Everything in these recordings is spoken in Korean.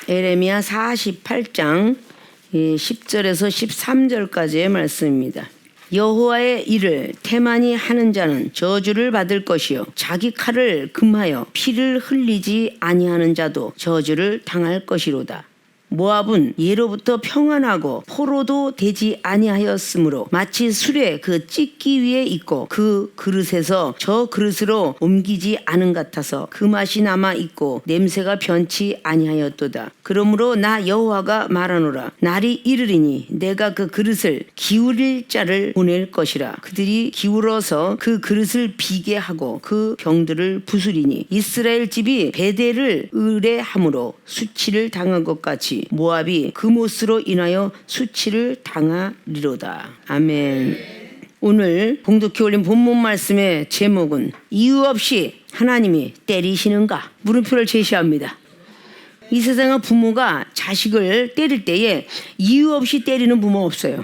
에레미야 48장 10절에서 13절까지의 말씀입니다. 여호와의 일을 태만히 하는 자는 저주를 받을 것이요 자기 칼을 금하여 피를 흘리지 아니하는 자도 저주를 당할 것이로다. 모압은 예로부터 평안하고 포로도 되지 아니하였으므로 마치 술에 그 찢기 위에 있고 그 그릇에서 저 그릇으로 옮기지 않은 같아서 그 맛이 남아 있고 냄새가 변치 아니하였도다. 그러므로 나 여호와가 말하노라. 날이 이르리니 내가 그 그릇을 기울일 자를 보낼 것이라. 그들이 기울어서 그 그릇을 비게 하고 그 병들을 부수리니 이스라엘 집이 베델을 의뢰함으로 수치를 당한 것 같이 모압이 그못으로 인하여 수치를 당하리로다. 아멘. 오늘 봉독해 올린 본문 말씀의 제목은 이유 없이 하나님이 때리시는가? 물음표를 제시합니다. 이 세상의 부모가 자식을 때릴 때에 이유 없이 때리는 부모 없어요.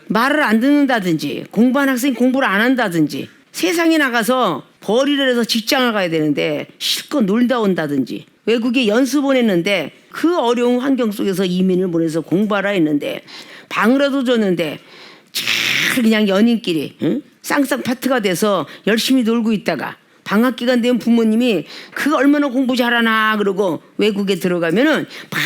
말을 안 듣는다든지 공부한 학생이 공부를 안 한다든지 세상에 나가서 벌이를 해서 직장을 가야 되는데 실컷 놀다 온다든지 외국에 연수 보냈는데 그 어려운 환경 속에서 이민을 보내서 공부하라 했는데 방이라도 줬는데 잘 그냥 연인끼리 쌍쌍파트가 돼서 열심히 놀고 있다가 방학 기간 되면 부모님이 그 얼마나 공부 잘하나 그러고 외국에 들어가면은 막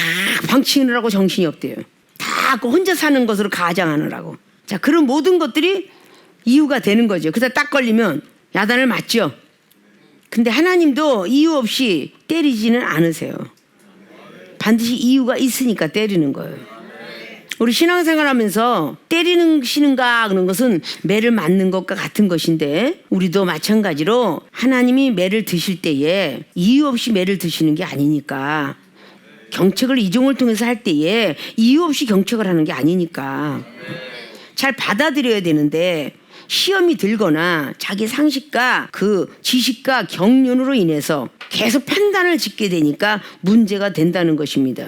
방치느라고 정신이 없대요. 다 그 혼자 사는 것으로 가장하느라고. 자, 그런 모든 것들이 이유가 되는 거죠. 그래서 딱 걸리면 야단을 맞죠. 근데 하나님도 이유 없이 때리지는 않으세요. 반드시 이유가 있으니까 때리는 거예요. 우리 신앙생활 하면서 때리시는가 그런 것은 매를 맞는 것과 같은 것인데 우리도 마찬가지로 하나님이 매를 드실 때에 이유 없이 매를 드시는 게 아니니까 경책을 이종을 통해서 할 때에 이유 없이 경책을 하는 게 아니니까 잘 받아들여야 되는데 시험이 들거나 자기 상식과 그 지식과 경륜으로 인해서 계속 판단을 짓게 되니까 문제가 된다는 것입니다.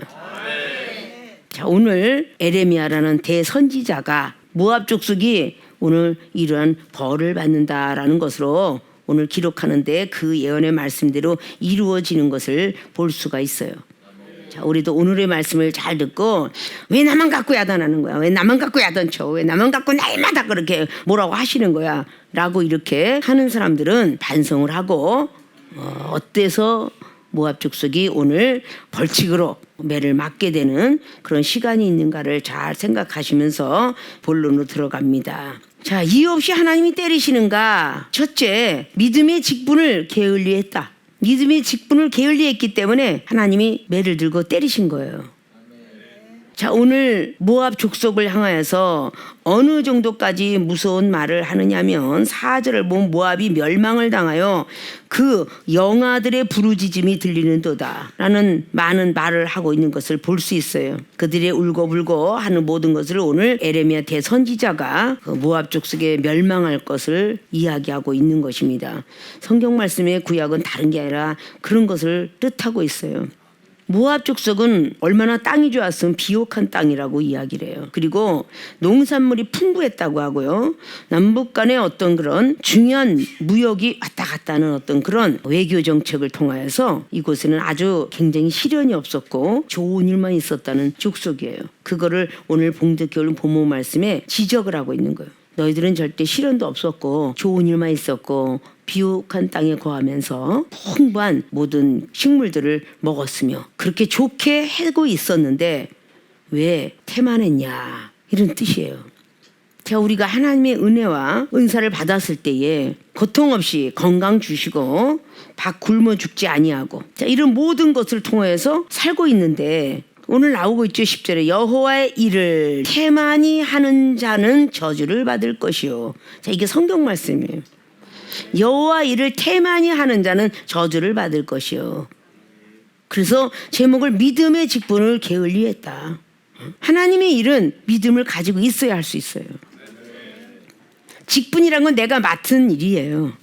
자, 오늘 에레미야라는 대선지자가 모압 족속이 오늘 이러한 벌을 받는다라는 것으로 오늘 기록하는데 그 예언의 말씀대로 이루어지는 것을 볼 수가 있어요. 자, 우리도 오늘의 말씀을 잘 듣고 왜 나만 갖고 야단하는 거야? 왜 나만 갖고 야단쳐? 왜 나만 갖고 날마다 그렇게 뭐라고 하시는 거야? 라고 이렇게 하는 사람들은 반성을 하고 어때서 모압 족속이 오늘 벌칙으로 매를 맞게 되는 그런 시간이 있는가를 잘 생각하시면서 본론으로 들어갑니다. 자, 이유 없이 하나님이 때리시는가? 첫째, 믿음의 직분을 게을리했다. 믿음의 직분을 게을리했기 때문에 하나님이 매를 들고 때리신 거예요. 자, 오늘 모압 족속을 향하여서 어느 정도까지 무서운 말을 하느냐면 4절을 보면 모압이 멸망을 당하여 그 영아들의 부르짖음이 들리는도다 라는 많은 말을 하고 있는 것을 볼 수 있어요. 그들의 울고불고 하는 모든 것을 오늘 에레미야 대선지자가 그 모압 족속에 멸망할 것을 이야기하고 있는 것입니다. 성경 말씀의 구약은 다른 게 아니라 그런 것을 뜻하고 있어요. 모압 족속은 얼마나 땅이 좋았으면 비옥한 땅이라고 이야기를 해요. 그리고 농산물이 풍부했다고 하고요. 남북 간의 어떤 그런 중요한 무역이 왔다 갔다 하는 어떤 그런 외교 정책을 통하여서 이곳에는 아주 굉장히 시련이 없었고 좋은 일만 있었다는 족속이에요. 그거를 오늘 봉독해 올 본문 말씀에 지적을 하고 있는 거예요. 너희들은 절대 시련도 없었고 좋은 일만 있었고 비옥한 땅에 거하면서 풍부한 모든 식물들을 먹었으며 그렇게 좋게 하고 있었는데 왜 태만했냐 이런 뜻이에요. 자, 우리가 하나님의 은혜와 은사를 받았을 때에 고통 없이 건강 주시고 밥 굶어 죽지 아니하고 자, 이런 모든 것을 통해서 살고 있는데 오늘 나오고 있죠. 10절에 여호와의 일을 태만히 하는 자는 저주를 받을 것이요. 자, 이게 성경 말씀이에요. 여호와 일을 태만히 하는 자는 저주를 받을 것이요. 그래서 제목을 믿음의 직분을 게을리했다. 하나님의 일은 믿음을 가지고 있어야 할 수 있어요. 직분이란 건 내가 맡은 일이에요.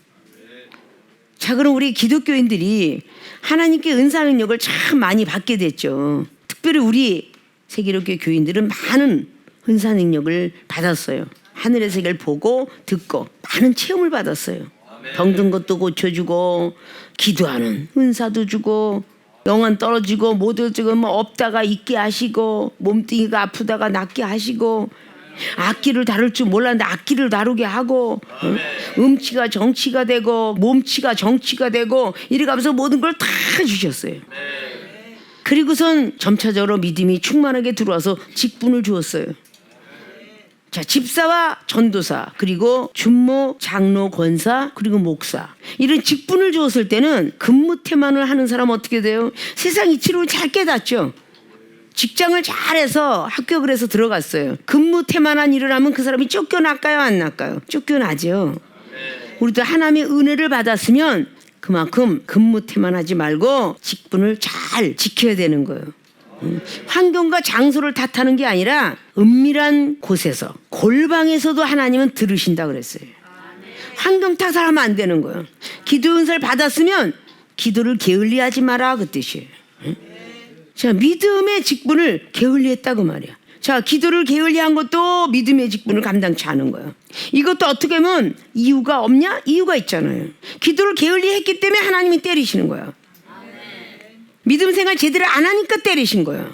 자, 그럼 우리 기독교인들이 하나님께 은사 능력을 참 많이 받게 됐죠. 특별히 우리 세계로교회 교인들은 많은 은사 능력을 받았어요. 하늘의 세계를 보고 듣고 많은 체험을 받았어요. 병든 것도 고쳐주고 기도하는 은사도 주고 영혼 떨어지고 못 어지고 뭐 없다가 있게 하시고 몸뚱이가 아프다가 낫게 하시고 악기를 다룰 줄 몰랐는데 악기를 다루게 하고 음치가 정치가 되고 몸치가 정치가 되고 이래가면서 모든 걸 다 주셨어요. 그리고선 점차적으로 믿음이 충만하게 들어와서 직분을 주었어요. 자, 집사와 전도사, 그리고 준모, 장로, 권사, 그리고 목사, 이런 직분을 주었을 때는 근무태만을 하는 사람은 어떻게 돼요? 세상 이치를 잘 깨닫죠. 직장을 잘해서 합격을 해서 들어갔어요. 근무태만한 일을 하면 그 사람이 쫓겨날까요, 안 날까요? 쫓겨나죠. 우리도 하나님의 은혜를 받았으면 그만큼 근무태만하지 말고 직분을 잘 지켜야 되는 거예요. 환경과 장소를 탓하는 게 아니라 은밀한 곳에서, 골방에서도 하나님은 들으신다 그랬어요. 환경 탓하면 안 되는 거예요. 기도 은사를 받았으면 기도를 게을리하지 마라, 그 뜻이에요. 자, 믿음의 직분을 게을리했다고 말이야. 자, 기도를 게을리한 것도 믿음의 직분을 감당치 않은 거예요. 이것도 어떻게 보면 이유가 없냐? 이유가 있잖아요. 기도를 게을리했기 때문에 하나님이 때리시는 거예요. 믿음 생활 제대로 안 하니까 때리신 거예요.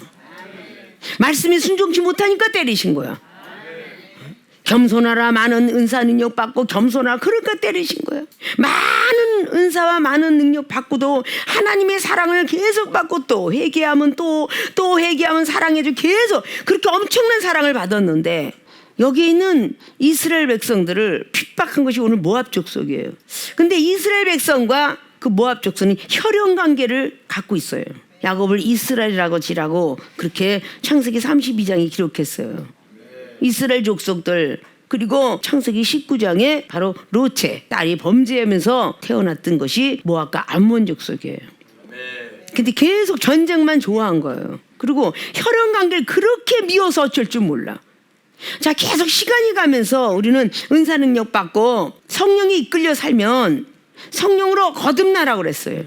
말씀에 순종치 못하니까 때리신 거예요. 겸손하라, 많은 은사 능력 받고 겸손하라, 그러니까 때리신 거예요. 많은 은사와 많은 능력 받고도 하나님의 사랑을 계속 받고 또 회개하면 또 회개하면 사랑해줘, 계속 그렇게 엄청난 사랑을 받았는데 여기 있는 이스라엘 백성들을 핍박한 것이 오늘 모압 족속이에요. 근데 이스라엘 백성과 그 모압 족속은 혈연 관계를 갖고 있어요. 야곱을 이스라엘이라고 지라고 그렇게 창세기 32장에 기록했어요. 이스라엘 족속들, 그리고 창세기 19장에 바로 롯의 딸이 범죄하면서 태어났던 것이 모압과 암몬 족속이에요. 근데 계속 전쟁만 좋아한 거예요. 그리고 혈연 관계를 그렇게 미워서 어쩔 줄 몰라. 자, 계속 시간이 가면서 우리는 은사 능력 받고 성령이 이끌려 살면 성령으로 거듭나라고 그랬어요.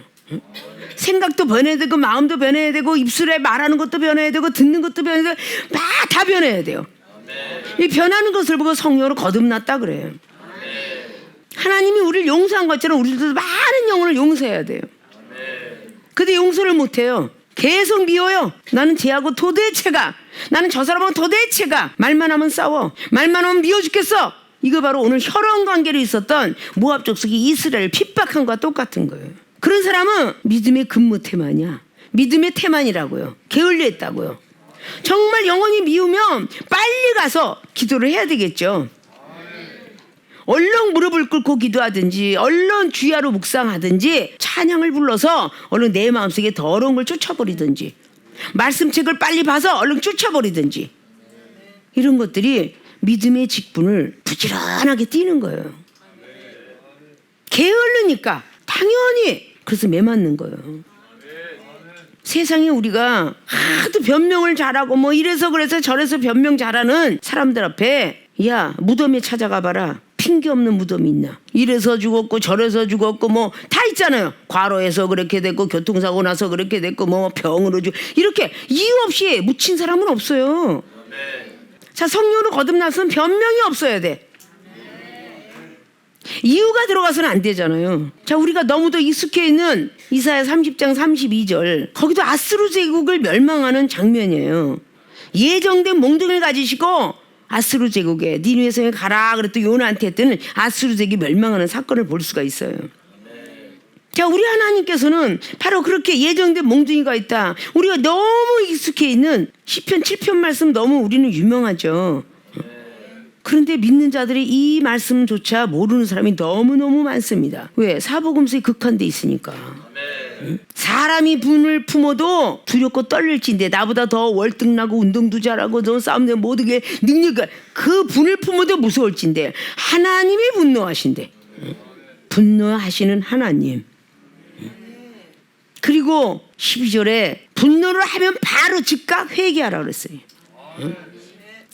생각도 변해야 되고 마음도 변해야 되고 입술에 말하는 것도 변해야 되고 듣는 것도 변해야 되고 다 변해야 돼요. 이 변하는 것을 보고 성령으로 거듭났다 그래요. 하나님이 우리를 용서한 것처럼 우리도 많은 영혼을 용서해야 돼요. 근데 용서를 못해요. 계속 미워요. 나는 쟤하고 도대체가, 나는 저 사람하고 도대체가, 말만 하면 싸워, 말만 하면 미워 죽겠어. 이거 바로 오늘 혈연 관계로 있었던 모압 족속이 이스라엘을 핍박한 것과 똑같은 거예요. 그런 사람은 믿음의 근무태만이야. 믿음의 태만이라고요. 게을리했다고요. 정말 영원히 미우면 빨리 가서 기도를 해야 되겠죠. 얼른 무릎을 꿇고 기도하든지 얼른 주야로 묵상하든지 찬양을 불러서 얼른 내 마음속에 더러운 걸 쫓아버리든지 말씀책을 빨리 봐서 얼른 쫓아버리든지, 이런 것들이 믿음의 직분을 부지런하게 띄는 거예요. 게을르니까 당연히 그래서 매맞는 거예요. 세상에 우리가 하도 변명을 잘하고 뭐 이래서 그래서 저래서 변명 잘하는 사람들 앞에, 야, 무덤에 찾아가 봐라. 핑계 없는 무덤이 있나? 이래서 죽었고 저래서 죽었고 뭐 다 있잖아요. 과로해서 그렇게 됐고 교통사고 나서 그렇게 됐고 뭐 병으로 이렇게 이유 없이 묻힌 사람은 없어요. 자, 성령으로 거듭났으면 변명이 없어야 돼. 이유가 들어가서는 안 되잖아요. 자, 우리가 너무도 익숙해 있는 이사야 30장 32절, 거기도 아스루 제국을 멸망하는 장면이에요. 예정된 몽둥이를 가지시고 아스루 제국에 니느웨 성에 가라 그랬더니 요나한테 했더니 아스루 제국이 멸망하는 사건을 볼 수가 있어요. 자, 우리 하나님께서는 바로 그렇게 예정된 몽둥이가 있다. 우리가 너무 익숙해 있는 시편 7편 말씀 너무 우리는 유명하죠. 그런데 믿는 자들이 이 말씀조차 모르는 사람이 너무너무 많습니다. 왜? 사복음서에 극한돼 있으니까. 사람이 분을 품어도 두렵고 떨릴진데 나보다 더 월등나고 운동도 잘하고 더 싸움도 모든 게 능력이, 그 분을 품어도 무서울진데 하나님이 분노하신대. 분노하시는 하나님. 그리고 12절에 분노를 하면 바로 즉각 회개하라 그랬어요.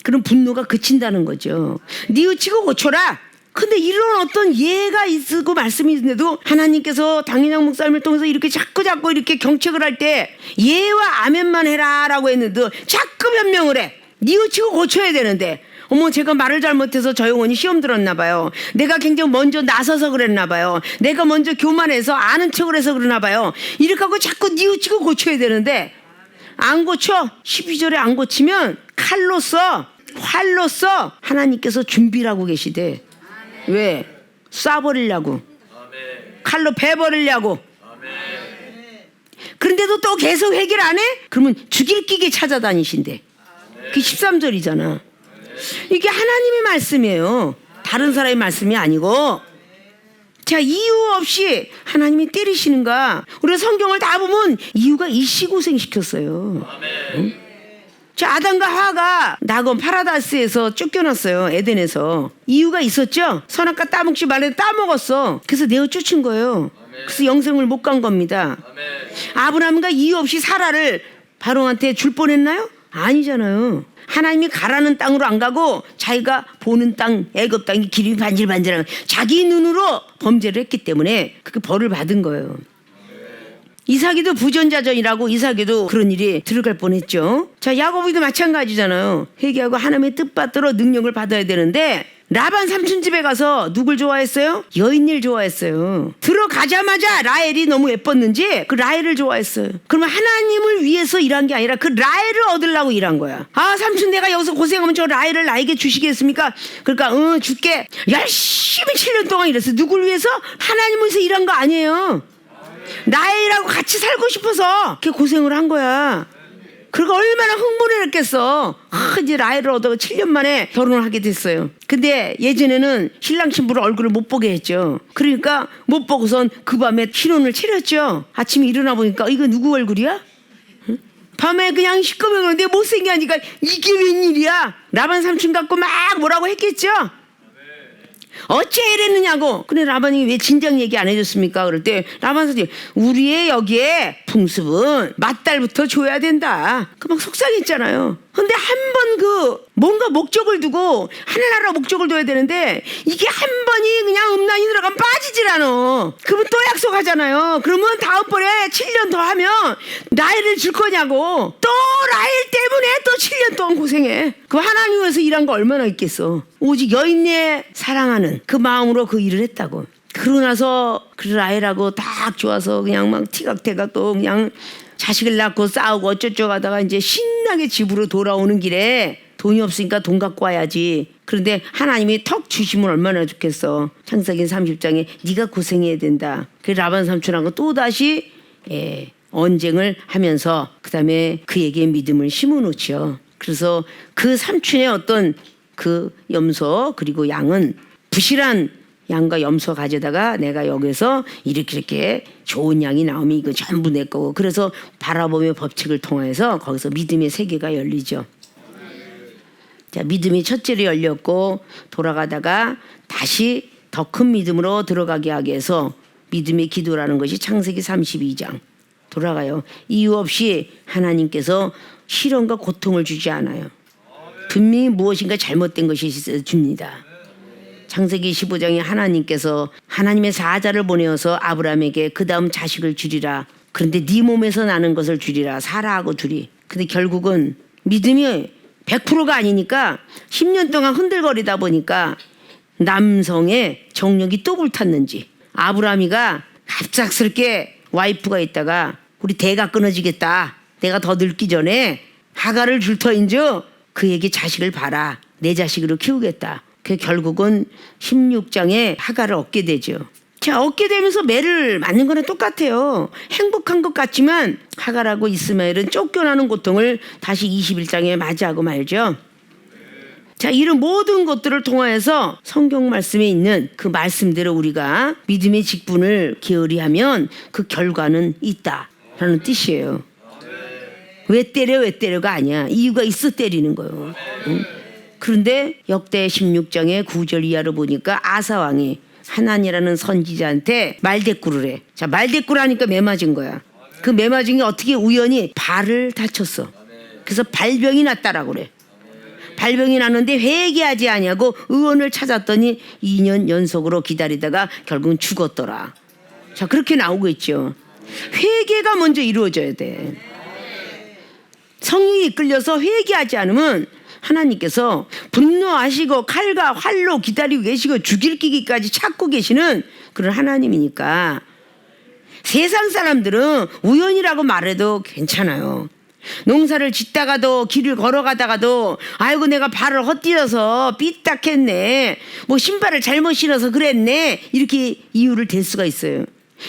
그럼 분노가 그친다는 거죠. 뉘우치고 고쳐라. 근데 이런 어떤 예가 있고 말씀이 있는데도 하나님께서 당인양 목사님을 통해서 이렇게 자꾸 이렇게 경책을 할 때 예와 아멘만 해라 라고 했는데 자꾸 변명을 해. 뉘우치고 고쳐야 되는데 어머 제가 말을 잘못해서 저 영혼이 시험 들었나 봐요. 내가 굉장히 먼저 나서서 그랬나 봐요. 내가 먼저 교만해서 아는 척을 해서 그러나 봐요. 이렇게 하고 자꾸 뉘우치고 고쳐야 되는데 안 고쳐. 12절에 안 고치면 칼로써 활로써 하나님께서 준비를 하고 계시대. 왜? 쏴버리려고. 칼로 베버리려고. 그런데도 또 계속 해결 안 해? 그러면 죽일 끼게 찾아다니신대. 그게 13절이잖아. 이게 하나님의 말씀이에요. 다른 사람의 말씀이 아니고. 자, 이유 없이 하나님이 때리시는가? 우리가 성경을 다 보면 이유가 일시고생 시켰어요. 응? 자, 아담과 하와가 낙원 파라다이스에서 쫓겨났어요. 에덴에서. 이유가 있었죠. 선악과 따먹지 말래도 따먹었어. 그래서 내어 쫓은 거예요. 그래서 영생을 못 간 겁니다. 아브라함과 이유 없이 사라를 바로한테 줄 뻔했나요? 아니잖아요. 하나님이 가라는 땅으로 안 가고 자기가 보는 땅, 애굽 땅이 기름이 반질반질한 자기 눈으로 범죄를 했기 때문에 그렇게 벌을 받은 거예요. 이삭이도 부전자전이라고 이삭이도 그런 일이 들어갈 뻔했죠. 자, 야고보도 마찬가지잖아요. 회개하고 하나님의 뜻받들어 능력을 받아야 되는데 라반 삼촌 집에 가서 누굴 좋아했어요? 여인을 좋아했어요. 들어가자마자 라헬이 너무 예뻤는지 그 라헬을 좋아했어요. 그러면 하나님을 위해서 일한 게 아니라 그 라헬을 얻으려고 일한 거야. 아, 삼촌 내가 여기서 고생하면 저 라헬을 나에게 주시겠습니까? 그러니까 줄게. 열심히 7년 동안 일했어. 누굴 위해서? 하나님을 위해서 일한 거 아니에요. 라헬하고 같이 살고 싶어서 그렇게 고생을 한 거야. 그러니까 얼마나 흥분했겠어. 이제 라헬을 얻어 7년 만에 결혼을 하게 됐어요. 근데 예전에는 신랑 신부를 얼굴을 못 보게 했죠. 그러니까 못 보고선 그 밤에 신혼을 차렸죠. 아침에 일어나 보니까 이거 누구 얼굴이야? 응? 밤에 그냥 시꺼매는데 못생겨하니까 이게 웬일이야? 라반 삼촌 갖고 막 뭐라고 했겠죠. 어째 이랬느냐고. 근데 라반이 왜 진작 얘기 안 해줬습니까? 그럴 때 라반 사지 우리의 여기에 풍습은 맏딸부터 줘야 된다. 그 막 속상했잖아요. 근데 한 번 그 뭔가 목적을 두고 하나나라 목적을 둬야 되는데 이게 한 번이 그냥 음란이 들어가면 빠지질 않아. 그러면 또 약속하잖아요. 그러면 다음번에 7년 더 하면 라헬을 줄 거냐고. 또 라헬 때문에 또 7년 동안 고생해. 그 하나님 위해서 일한 거 얼마나 있겠어. 오직 여인네 사랑하는 그 마음으로 그 일을 했다고. 그러고 나서 그 라헬하고 딱 좋아서 그냥 막 티각태각 또 그냥 자식을 낳고 싸우고 어쩌고 하다가 이제 신나게 집으로 돌아오는 길에 돈이 없으니까 돈 갖고 와야지. 그런데 하나님이 턱 주시면 얼마나 좋겠어. 창세기 30장에 네가 고생해야 된다. 그 라반 삼촌하고 또다시 언쟁을 하면서 그다음에 그에게 믿음을 심어놓죠. 그래서 그 삼촌의 어떤 그 염소 그리고 양은 부실한 양과 염소 가져다가 내가 여기서 이렇게 좋은 양이 나오면 이거 전부 내 거고. 그래서 바라보며 법칙을 통해서 거기서 믿음의 세계가 열리죠. 자, 믿음이 첫째로 열렸고 돌아가다가 다시 더 큰 믿음으로 들어가게 하기 위해서 믿음의 기도라는 것이 창세기 32장 돌아가요. 이유 없이 하나님께서 시련과 고통을 주지 않아요. 분명히 무엇인가 잘못된 것이 줍니다. 창세기 15장에 하나님께서 하나님의 사자를 보내어서 아브라함에게 그 다음 자식을 주리라. 그런데 네 몸에서 나는 것을 주리라. 사라하고 둘이. 근데 결국은 믿음이 100%가 아니니까 10년 동안 흔들거리다 보니까 남성의 정력이 또 불탔는지 아브라함이가 갑작스럽게 와이프가 있다가 우리 대가 끊어지겠다. 내가 더 늙기 전에 하가를 줄 터인즉 그에게 자식을 봐라. 내 자식으로 키우겠다. 그 결국은 16장에 하가를 얻게 되죠. 자, 얻게 되면서 매를 맞는 거랑 똑같아요. 행복한 것 같지만 하가라고 이스마엘은 쫓겨나는 고통을 다시 21장에 맞이하고 말죠. 자, 이런 모든 것들을 통하여서 성경 말씀에 있는 그 말씀대로 우리가 믿음의 직분을 게으리하면 그 결과는 있다라는 뜻이에요. 왜 때려가 아니야. 이유가 있어 때리는 거예요. 응? 그런데 역대 16장의 9절 이하로 보니까 아사왕이 하나니라는 선지자한테 말대꾸를 해. 자, 말대꾸를 하니까 매 맞은 거야. 그 매 맞은 게 어떻게 우연히 발을 다쳤어. 그래서 발병이 났다라고 그래. 발병이 났는데 회개하지 아니하고 의원을 찾았더니 2년 연속으로 기다리다가 결국은 죽었더라. 자, 그렇게 나오고 있죠. 회개가 먼저 이루어져야 돼. 성령이 이끌려서 회개하지 않으면 하나님께서 분노하시고 칼과 활로 기다리고 계시고 죽일 기기까지 찾고 계시는 그런 하나님이니까 세상 사람들은 우연이라고 말해도 괜찮아요. 농사를 짓다가도 길을 걸어가다가도 아이고 내가 발을 헛디뎌서 삐딱했네, 뭐 신발을 잘못 신어서 그랬네, 이렇게 이유를 댈 수가 있어요.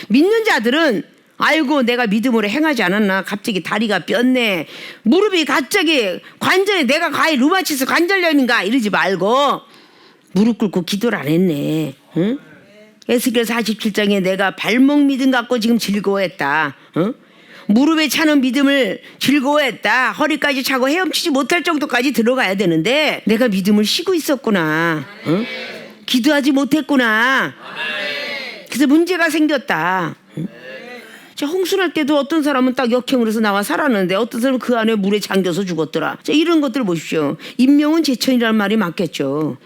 믿는 자들은 아이고 내가 믿음으로 행하지 않았나, 갑자기 다리가 뼈네, 무릎이 갑자기 관절에 내가 과연 루마티스 관절염인가, 이러지 말고 무릎 꿇고 기도를 안 했네. 응? 에스겔 47장에 내가 발목 믿음 갖고 지금 즐거워했다. 응? 무릎에 차는 믿음을 즐거워했다. 허리까지 차고 헤엄치지 못할 정도까지 들어가야 되는데 내가 믿음을 쉬고 있었구나. 응? 기도하지 못했구나. 그래서 문제가 생겼다. 응? 자, 홍수날 때도 어떤 사람은 딱 역행을 해서 나와 살았는데 어떤 사람은 그 안에 물에 잠겨서 죽었더라. 자, 이런 것들 보십시오. 인명은 제천이라는 말이 맞겠죠.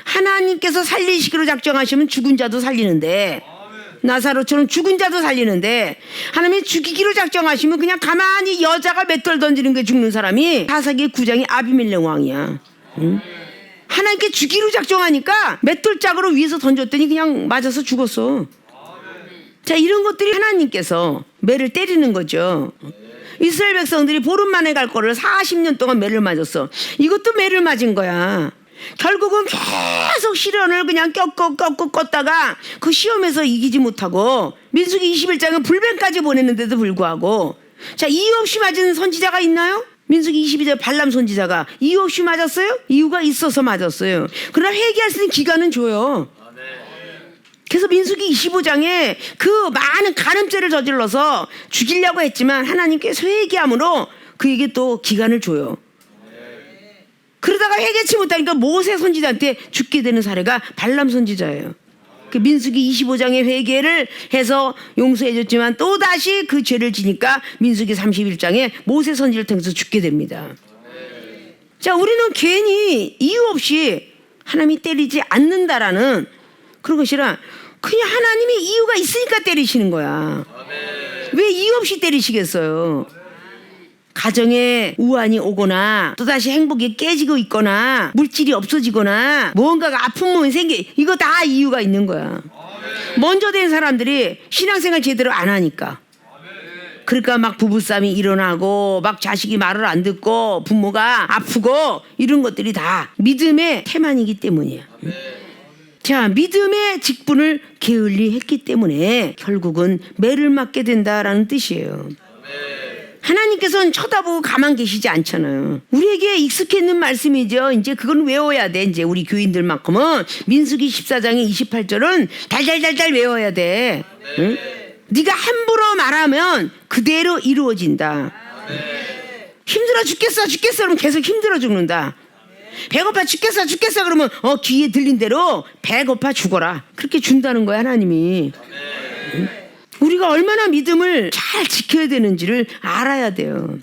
하나님께서 살리시기로 작정하시면 죽은 자도 살리는데, 나사로처럼 죽은 자도 살리는데, 하나님이 죽이기로 작정하시면 그냥 가만히 여자가 맷돌 던지는 게 죽는 사람이 사사기 9장의 아비멜렉 왕이야. 응? 하나님께 죽이기로 작정하니까 맷돌짝으로 위에서 던졌더니 그냥 맞아서 죽었어. 자, 이런 것들이 하나님께서 매를 때리는 거죠. 이스라엘 백성들이 보름 만에 갈 거를 40년 동안 매를 맞았어. 이것도 매를 맞은 거야. 결국은 계속 시련을 그냥 꺾고 껐다가 그 시험에서 이기지 못하고 민수기 21장은 불뱀까지 보냈는데도 불구하고, 자, 이유 없이 맞은 선지자가 있나요? 민수기 22장 발람 선지자가 이유 없이 맞았어요? 이유가 있어서 맞았어요. 그러나 회개할 수 있는 기간은 줘요. 그래서 민수기 25장에 그 많은 간음죄를 저질러서 죽이려고 했지만 하나님께서 회개함으로 그에게 또 기간을 줘요. 그러다가 회개치 못하니까 모세 선지자한테 죽게 되는 사례가 발람 선지자예요. 그 민수기 25장의 회개를 해서 용서해줬지만 또다시 그 죄를 지니까 민수기 31장에 모세 선지를 통해서 죽게 됩니다. 자, 우리는 괜히 이유 없이 하나님이 때리지 않는다라는 그런 것이라, 그냥 하나님이 이유가 있으니까 때리시는 거야. 왜 이유 없이 때리시겠어요? 가정에 우환이 오거나 또다시 행복이 깨지고 있거나 물질이 없어지거나 무언가가 아픈 몸이 이거 다 이유가 있는 거야. 먼저 된 사람들이 신앙생활 제대로 안 하니까. 그러니까 막 부부싸움이 일어나고 막 자식이 말을 안 듣고 부모가 아프고 이런 것들이 다 믿음의 태만이기 때문이야. 자, 믿음의 직분을 게을리 했기 때문에 결국은 매를 맞게 된다라는 뜻이에요. 하나님께서는 쳐다보고 가만 계시지 않잖아요. 우리에게 익숙해 있는 말씀이죠. 이제 그건 외워야 돼. 이제 우리 교인들만큼은 민수기 14장의 28절은 달달달달 외워야 돼. 응? 네가 함부로 말하면 그대로 이루어진다. 힘들어 죽겠어 그러면 계속 힘들어 죽는다. 배고파 죽겠어 그러면 귀에 들린 대로 배고파 죽어라. 그렇게 준다는 거야, 하나님이. 응? 우리가 얼마나 믿음을 잘 지켜야 되는지를 알아야 돼요.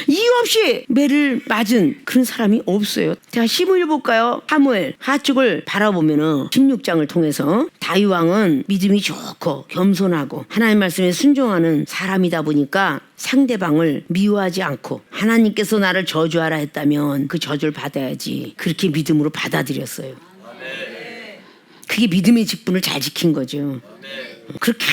이유 없이 매를 맞은 그런 사람이 없어요. 자, 시므일 볼까요? 사무엘 하쪽을 바라보면은 16장을 통해서 다윗 왕은 믿음이 좋고 겸손하고 하나님 말씀에 순종하는 사람이다 보니까 상대방을 미워하지 않고, 하나님께서 나를 저주하라 했다면 그 저주를 받아야지, 그렇게 믿음으로 받아들였어요. 그게 믿음의 직분을 잘 지킨 거죠. 그렇게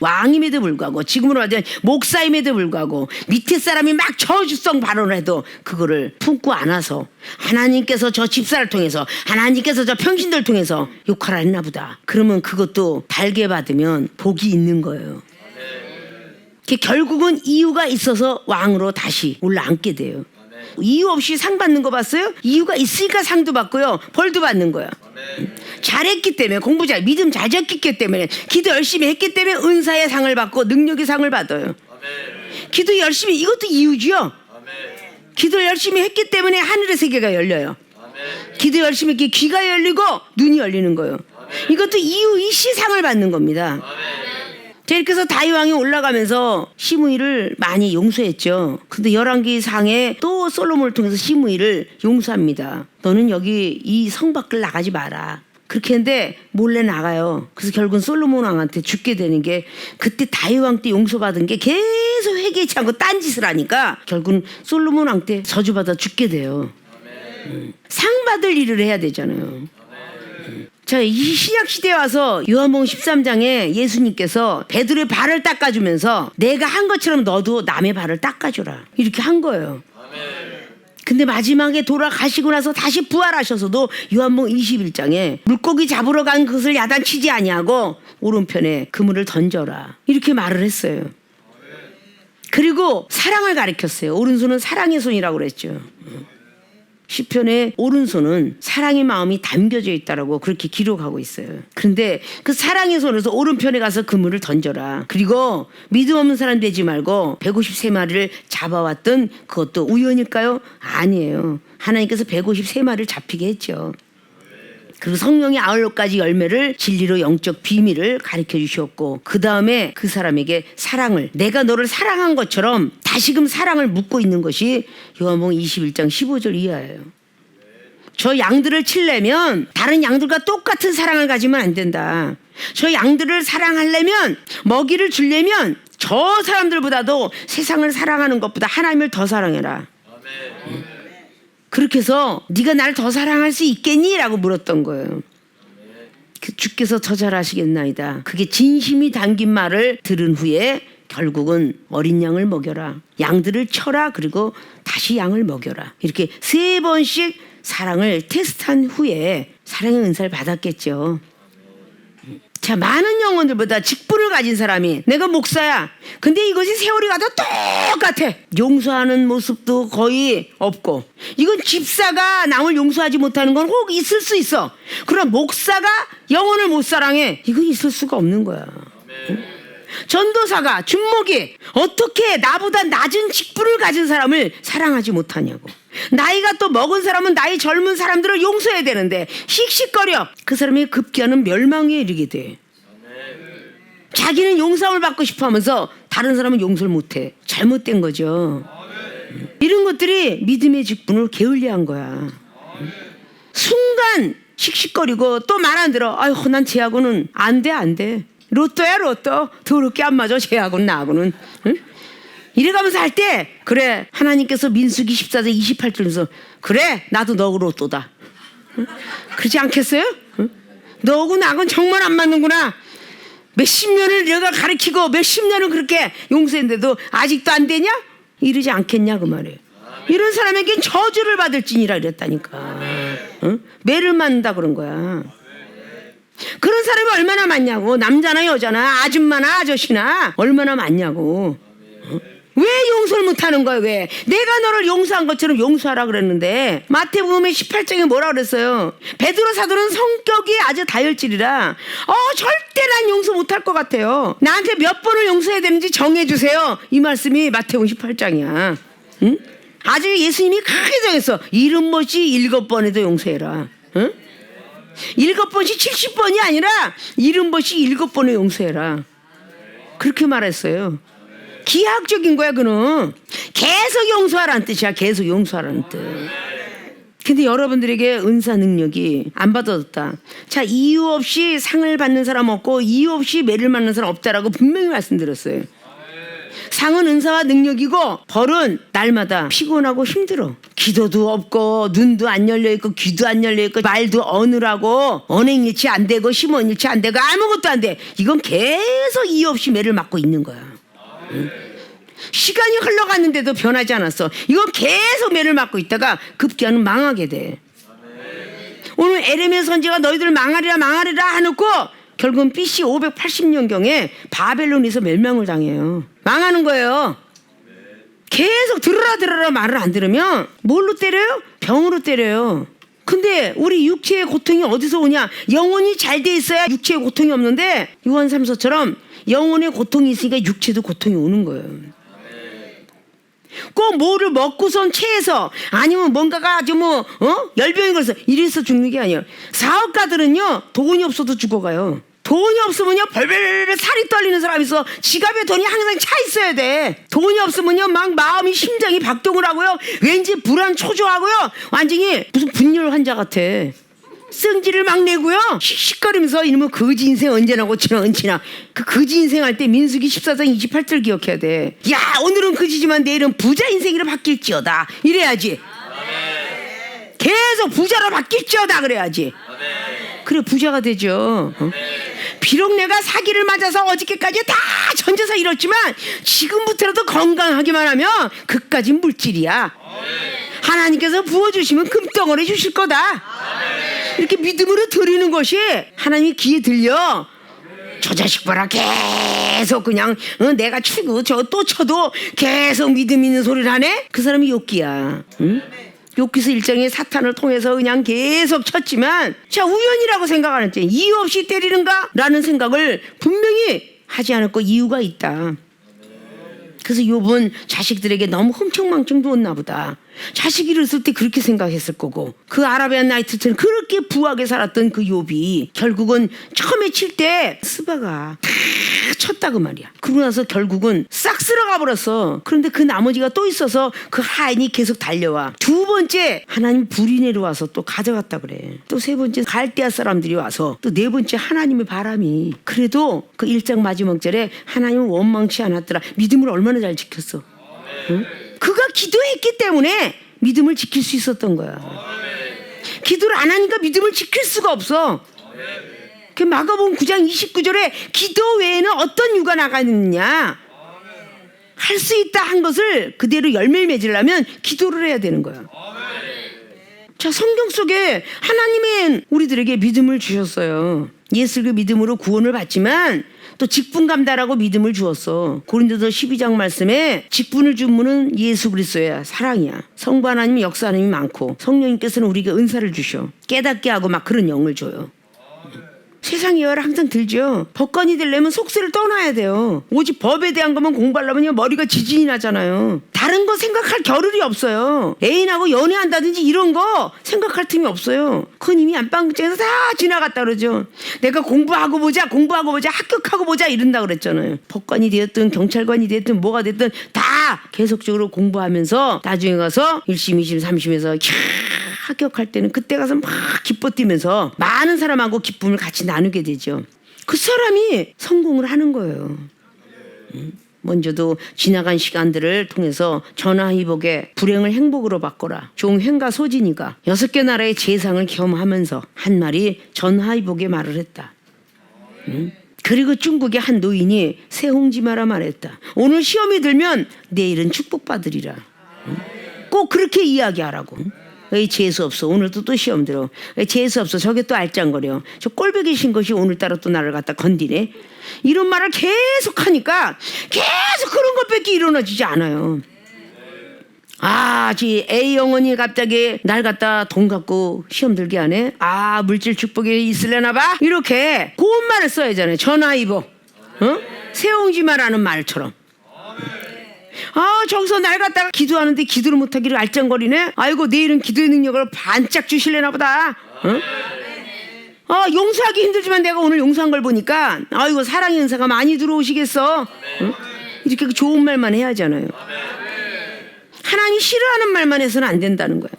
왕임에도 불구하고, 지금으로 말하자면 목사임에도 불구하고 밑에 사람이 막 저주성 발언을 해도 그거를 품고 안아서 하나님께서 저 집사를 통해서, 하나님께서 저 평신들 통해서 욕하라 했나 보다. 그러면 그것도 달게 받으면 복이 있는 거예요. 결국은 이유가 있어서 왕으로 다시 올라앉게 돼요. 이유 없이 상 받는 거 봤어요? 이유가 있으니까 상도 받고요, 벌도 받는 거야. 잘했기 때문에, 공부 잘, 믿음 잘 지켰기 때문에, 기도 열심히 했기 때문에 은사의 상을 받고 능력의 상을 받아요. 기도 열심히, 이것도 이유죠. 기도 열심히 했기 때문에 하늘의 세계가 열려요. 기도 열심히 했기 귀가 열리고 눈이 열리는 거예요. 이것도 이유이시 상을 받는 겁니다. 자, 이렇게 해서 다윗 왕이 올라가면서 시므이를 많이 용서했죠. 근데 열왕기 상에 또 솔로몬을 통해서 시므이를 용서합니다. 너는 여기 이 성 밖을 나가지 마라. 그렇게 했는데 몰래 나가요. 그래서 결국은 솔로몬 왕한테 죽게 되는 게 그때 다윗 왕 때 용서받은 게 계속 회개치 않고 딴짓을 하니까 결국은 솔로몬 왕 때 저주받아 죽게 돼요. 상 받을 일을 해야 되잖아요. 자, 이 신약 시대에 와서 요한복음 13장에 예수님께서 베드로의 발을 닦아주면서 내가 한 것처럼 너도 남의 발을 닦아줘라 이렇게 한 거예요. 근데 마지막에 돌아가시고 나서 다시 부활하셔서도 요한복음 21장에 물고기 잡으러 간 것을 야단치지 아니하고 오른편에 그물을 던져라 이렇게 말을 했어요. 그리고 사랑을 가르쳤어요. 오른손은 사랑의 손이라고 그랬죠. 시편의 오른손은 사랑의 마음이 담겨져 있다라고 그렇게 기록하고 있어요. 그런데 그 사랑의 손에서 오른편에 가서 그물을 던져라. 그리고 믿음 없는 사람 되지 말고 153마리를 잡아왔던 그것도 우연일까요? 아니에요. 하나님께서 153마리를 잡히게 했죠. 그리고 성령의 9가지 열매를 진리로 영적 비밀을 가르쳐 주셨고 그 다음에 그 사람에게 사랑을 내가 너를 사랑한 것처럼 다시금 사랑을 묻고 있는 것이 요한복음 21장 15절 이하예요. 저 양들을 치려면 다른 양들과 똑같은 사랑을 가지면 안 된다. 저 양들을 사랑하려면 먹이를 주려면 저 사람들보다도 세상을 사랑하는 것보다 하나님을 더 사랑해라. 그렇게 해서 네가 나를 더 사랑할 수 있겠니? 라고 물었던 거예요. 주께서 더 잘하시겠나이다. 그게 진심이 담긴 말을 들은 후에 결국은 어린 양을 먹여라. 양들을 쳐라. 그리고 다시 양을 먹여라. 이렇게 3번씩 사랑을 테스트한 후에 사랑의 은사를 받았겠죠. 자, 많은 영혼들보다 직분을 가진 사람이 내가 목사야. 근데 이것이 세월이 가도 똑같아. 용서하는 모습도 거의 없고 이건 집사가 남을 용서하지 못하는 건 혹 있을 수 있어. 그럼 목사가 영혼을 못 사랑해. 이건 있을 수가 없는 거야. 응? 전도사가 준목이 어떻게 나보다 낮은 직분을 가진 사람을 사랑하지 못하냐고. 나이가 또 먹은 사람은 나이 젊은 사람들을 용서해야 되는데 씩씩거려. 그 사람이 급기야는 멸망에 이르게 돼. 자기는 용서를 받고 싶어 하면서 다른 사람은 용서를 못해. 잘못된 거죠. 이런 것들이 믿음의 직분을 게을리한 거야. 순간 씩씩거리고 또 말 안 들어. 아유, 난 쟤하고는 안 돼. 로또야 로또. 더럽게 안 맞아 쟤하고는 나하고는. 응? 이래가면서 할 때 그래 하나님께서 민수기 14장 28절에서 그래 나도 너하고 로또다. 응? 그렇지 않겠어요? 응? 너하고 나하고는 정말 안 맞는구나. 몇십 년을 내가 가르치고 몇십 년을 그렇게 용서했는데도 아직도 안 되냐? 이러지 않겠냐 그 말이에요. 이런 사람에겐 저주를 받을지니라 이랬다니까. 응? 매를 맞는다 그런 거야. 그런 사람이 얼마나 많냐고. 남자나 여자나 아줌마나 아저씨나 얼마나 많냐고. 왜 용서를 못하는 거야? 왜? 내가 너를 용서한 것처럼 용서하라 그랬는데 마태복음 18장에 뭐라 그랬어요? 베드로 사도는 성격이 아주 다혈질이라 절대 난 용서 못할 것 같아요. 나한테 몇 번을 용서해야 되는지 정해주세요. 이 말씀이 마태복음 18장이야. 응? 아주 예수님이 크게 정했어. 70번씩 7번에도 용서해라. 응? 7번씩 70번이 아니라 70번씩 7번에 용서해라. 그렇게 말했어요. 기하학적인 거야 그는. 계속 용서하라는 뜻이야. 계속 용서하라는 뜻. 근데 여러분들에게 은사 능력이 안 받아졌다. 자, 이유 없이 상을 받는 사람 없고 이유 없이 매를 맞는 사람 없다라고 분명히 말씀드렸어요. 상은 은사와 능력이고 벌은 날마다 피곤하고 힘들어. 기도도 없고 눈도 안 열려있고 귀도 안 열려있고 말도 어느라고 언행일치 안 되고 심언일치 안 되고 아무것도 안 돼. 이건 계속 이유 없이 매를 맞고 있는 거야. 응? 시간이 흘러갔는데도 변하지 않았어. 이건 계속 매를 맞고 있다가 급기야는 망하게 돼. 오늘 에레미야 선지가 너희들 망하리라 해놓고 결국은 BC 580년경에 바벨론에서 멸망을 당해요. 망하는 거예요. 계속 들으라 말을 안 들으면 뭘로 때려요? 병으로 때려요. 근데 우리 육체의 고통이 어디서 오냐? 영혼이 잘 돼 있어야 육체의 고통이 없는데 요한 3서처럼 영혼의 고통이 있으니까 육체도 고통이 오는 거예요. 꼭 뭐를 먹고선 체해서 아니면 뭔가가 아주 열병이 걸려서 이래서 죽는 게 아니에요. 사업가들은요 돈이 없어도 죽어가요. 돈이 없으면요 벌벌 살이 떨리는 사람이 있어. 지갑에 돈이 항상 차 있어야 돼. 돈이 없으면요 막 마음이 심장이 박동을 하고요. 왠지 불안 초조하고요. 완전히 무슨 분열 환자 같아. 성질을 막 내고요. 씩씩거리면서 이놈의 거지 인생 언제나 고치나 얹히나. 그 거지 인생 할 때 민수기 14장 28절 기억해야 돼. 야, 오늘은 거지지만 내일은 부자 인생으로 바뀔지어다. 이래야지. 계속 부자로 바뀔지어다 그래야지. 그래 부자가 되죠. 비록 내가 사기를 맞아서 어저께까지 다 전져서 이렇지만 지금부터라도 건강하기만 하면 그까진 물질이야. 하나님께서 부어주시면 금덩어리 주실 거다. 이렇게 믿음으로 드리는 것이 하나님이 귀에 들려. 저 자식 봐라 계속 그냥 내가 치고 저 또 쳐도 계속 믿음 있는 소리를 하네. 그 사람이 욥기야. 응? 욥기서 1장에 사탄을 통해서 그냥 계속 쳤지만 자 우연이라고 생각 안 했지. 이유 없이 때리는가? 라는 생각을 분명히 하지 않았고 이유가 있다. 그래서 욥은 자식들에게 너무 흥청망청 두었나 보다. 자식이 잃었을 때 그렇게 생각했을 거고 그 아라비안 나이트처럼 그렇게 부하게 살았던 그 욥이 결국은 처음에 칠 때 스바가 다 쳤다고 말이야. 그러고 나서 결국은 싹 쓸어가 버렸어. 그런데 그 나머지가 또 있어서 그 하인이 계속 달려와. 두 번째 하나님 불이 내려와서 또 가져갔다 그래. 또 세 번째 갈대아 사람들이 와서 또 네 번째 하나님의 바람이. 그래도 그 1장 마지막 절에 하나님은 원망치 않았더라. 믿음을 얼마나 잘 지켰어. 응? 그가 기도했기 때문에 믿음을 지킬 수 있었던 거야. 기도를 안 하니까 믿음을 지킬 수가 없어. 그 마가복음 9장 29절에 기도 외에는 어떤 유가 나가느냐. 할 수 있다 한 것을 그대로 열매를 맺으려면 기도를 해야 되는 거야. 자, 성경 속에 하나님은 우리들에게 믿음을 주셨어요. 예수 그 믿음으로 구원을 받지만 또 직분 감달하고 믿음을 주었어. 고린도서 12장 말씀에 직분을 준 분은 예수 그리스도야. 사랑이야. 성부 하나님 역사하나님이 많고 성령님께서는 우리에게 은사를 주셔. 깨닫게 하고 막 그런 영을 줘요. 세상 예화를 항상 들죠. 법관이 되려면 속세를 떠나야 돼요. 오직 법에 대한 것만 공부하려면 머리가 지진이 나잖아요. 다른 거 생각할 겨를이 없어요. 애인하고 연애한다든지 이런 거 생각할 틈이 없어요. 그건 이미 안방극장에서 다 지나갔다 그러죠. 내가 공부하고 보자 합격하고 보자 이런다 그랬잖아요. 법관이 되었든 경찰관이 되었든 뭐가 됐든 다 계속적으로 공부하면서 나중에 가서 1심 2심 3심에서 합격할 때는 그때 가서 막 기뻐 뛰면서 많은 사람하고 기쁨을 같이 나누게 되죠. 그 사람이 성공을 하는 거예요. 먼저도 지나간 시간들을 통해서 전하위복의 불행을 행복으로 바꿔라. 종횡과 소진이가 6개 나라의 재상을 겸하면서 한 말이 전하위복의 말을 했다. 그리고 중국의 한 노인이 세홍지마라 말했다. 오늘 시험이 들면 내일은 축복받으리라. 꼭 그렇게 이야기하라고. 왜 재수 없어. 오늘도 또 시험 들어. 왜 재수 없어. 저게 또 알짱거려. 저 꼴보기 신 것이 오늘따라 또 나를 갖다 건디네. 이런 말을 계속 하니까 계속 그런 것밖에 일어나지지 않아요. 아, 지 A 영혼이 갑자기 날 갖다 돈 갖고 시험 들게 하네. 아, 물질 축복이 있으려나 봐. 이렇게 고운 말을 써야 하잖아요. 전화위복. 세옹지마라는 말처럼. 아, 저기서 날 갖다가 기도하는데 기도를 못하기를 알짱거리네. 아이고, 내일은 기도의 능력을 반짝 주실래나 보다. 용서하기 힘들지만 내가 오늘 용서한 걸 보니까 아이고, 사랑의 은사가 많이 들어오시겠어. 이렇게 좋은 말만 해야 하잖아요. 하나님이 싫어하는 말만 해서는 안 된다는 거야.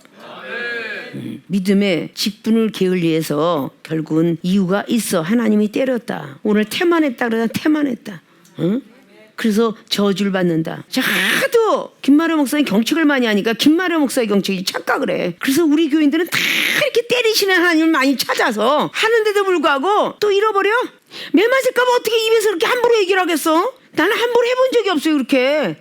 믿음의 직분을 게을리해서 결국은 이유가 있어. 하나님이 때렸다. 오늘 태만했다 그러다 태만했다. 그래서 저주를 받는다. 자, 하도 김마려 목사님 경책을 많이 하니까 김마려 목사의 경책이 착각을 해. 그래서 우리 교인들은 다 이렇게 때리시는 하나님을 많이 찾아서 하는데도 불구하고 또 잃어버려? 매 맞을까봐 어떻게 입에서 그렇게 함부로 얘기를 하겠어? 나는 함부로 해본 적이 없어요. 그렇게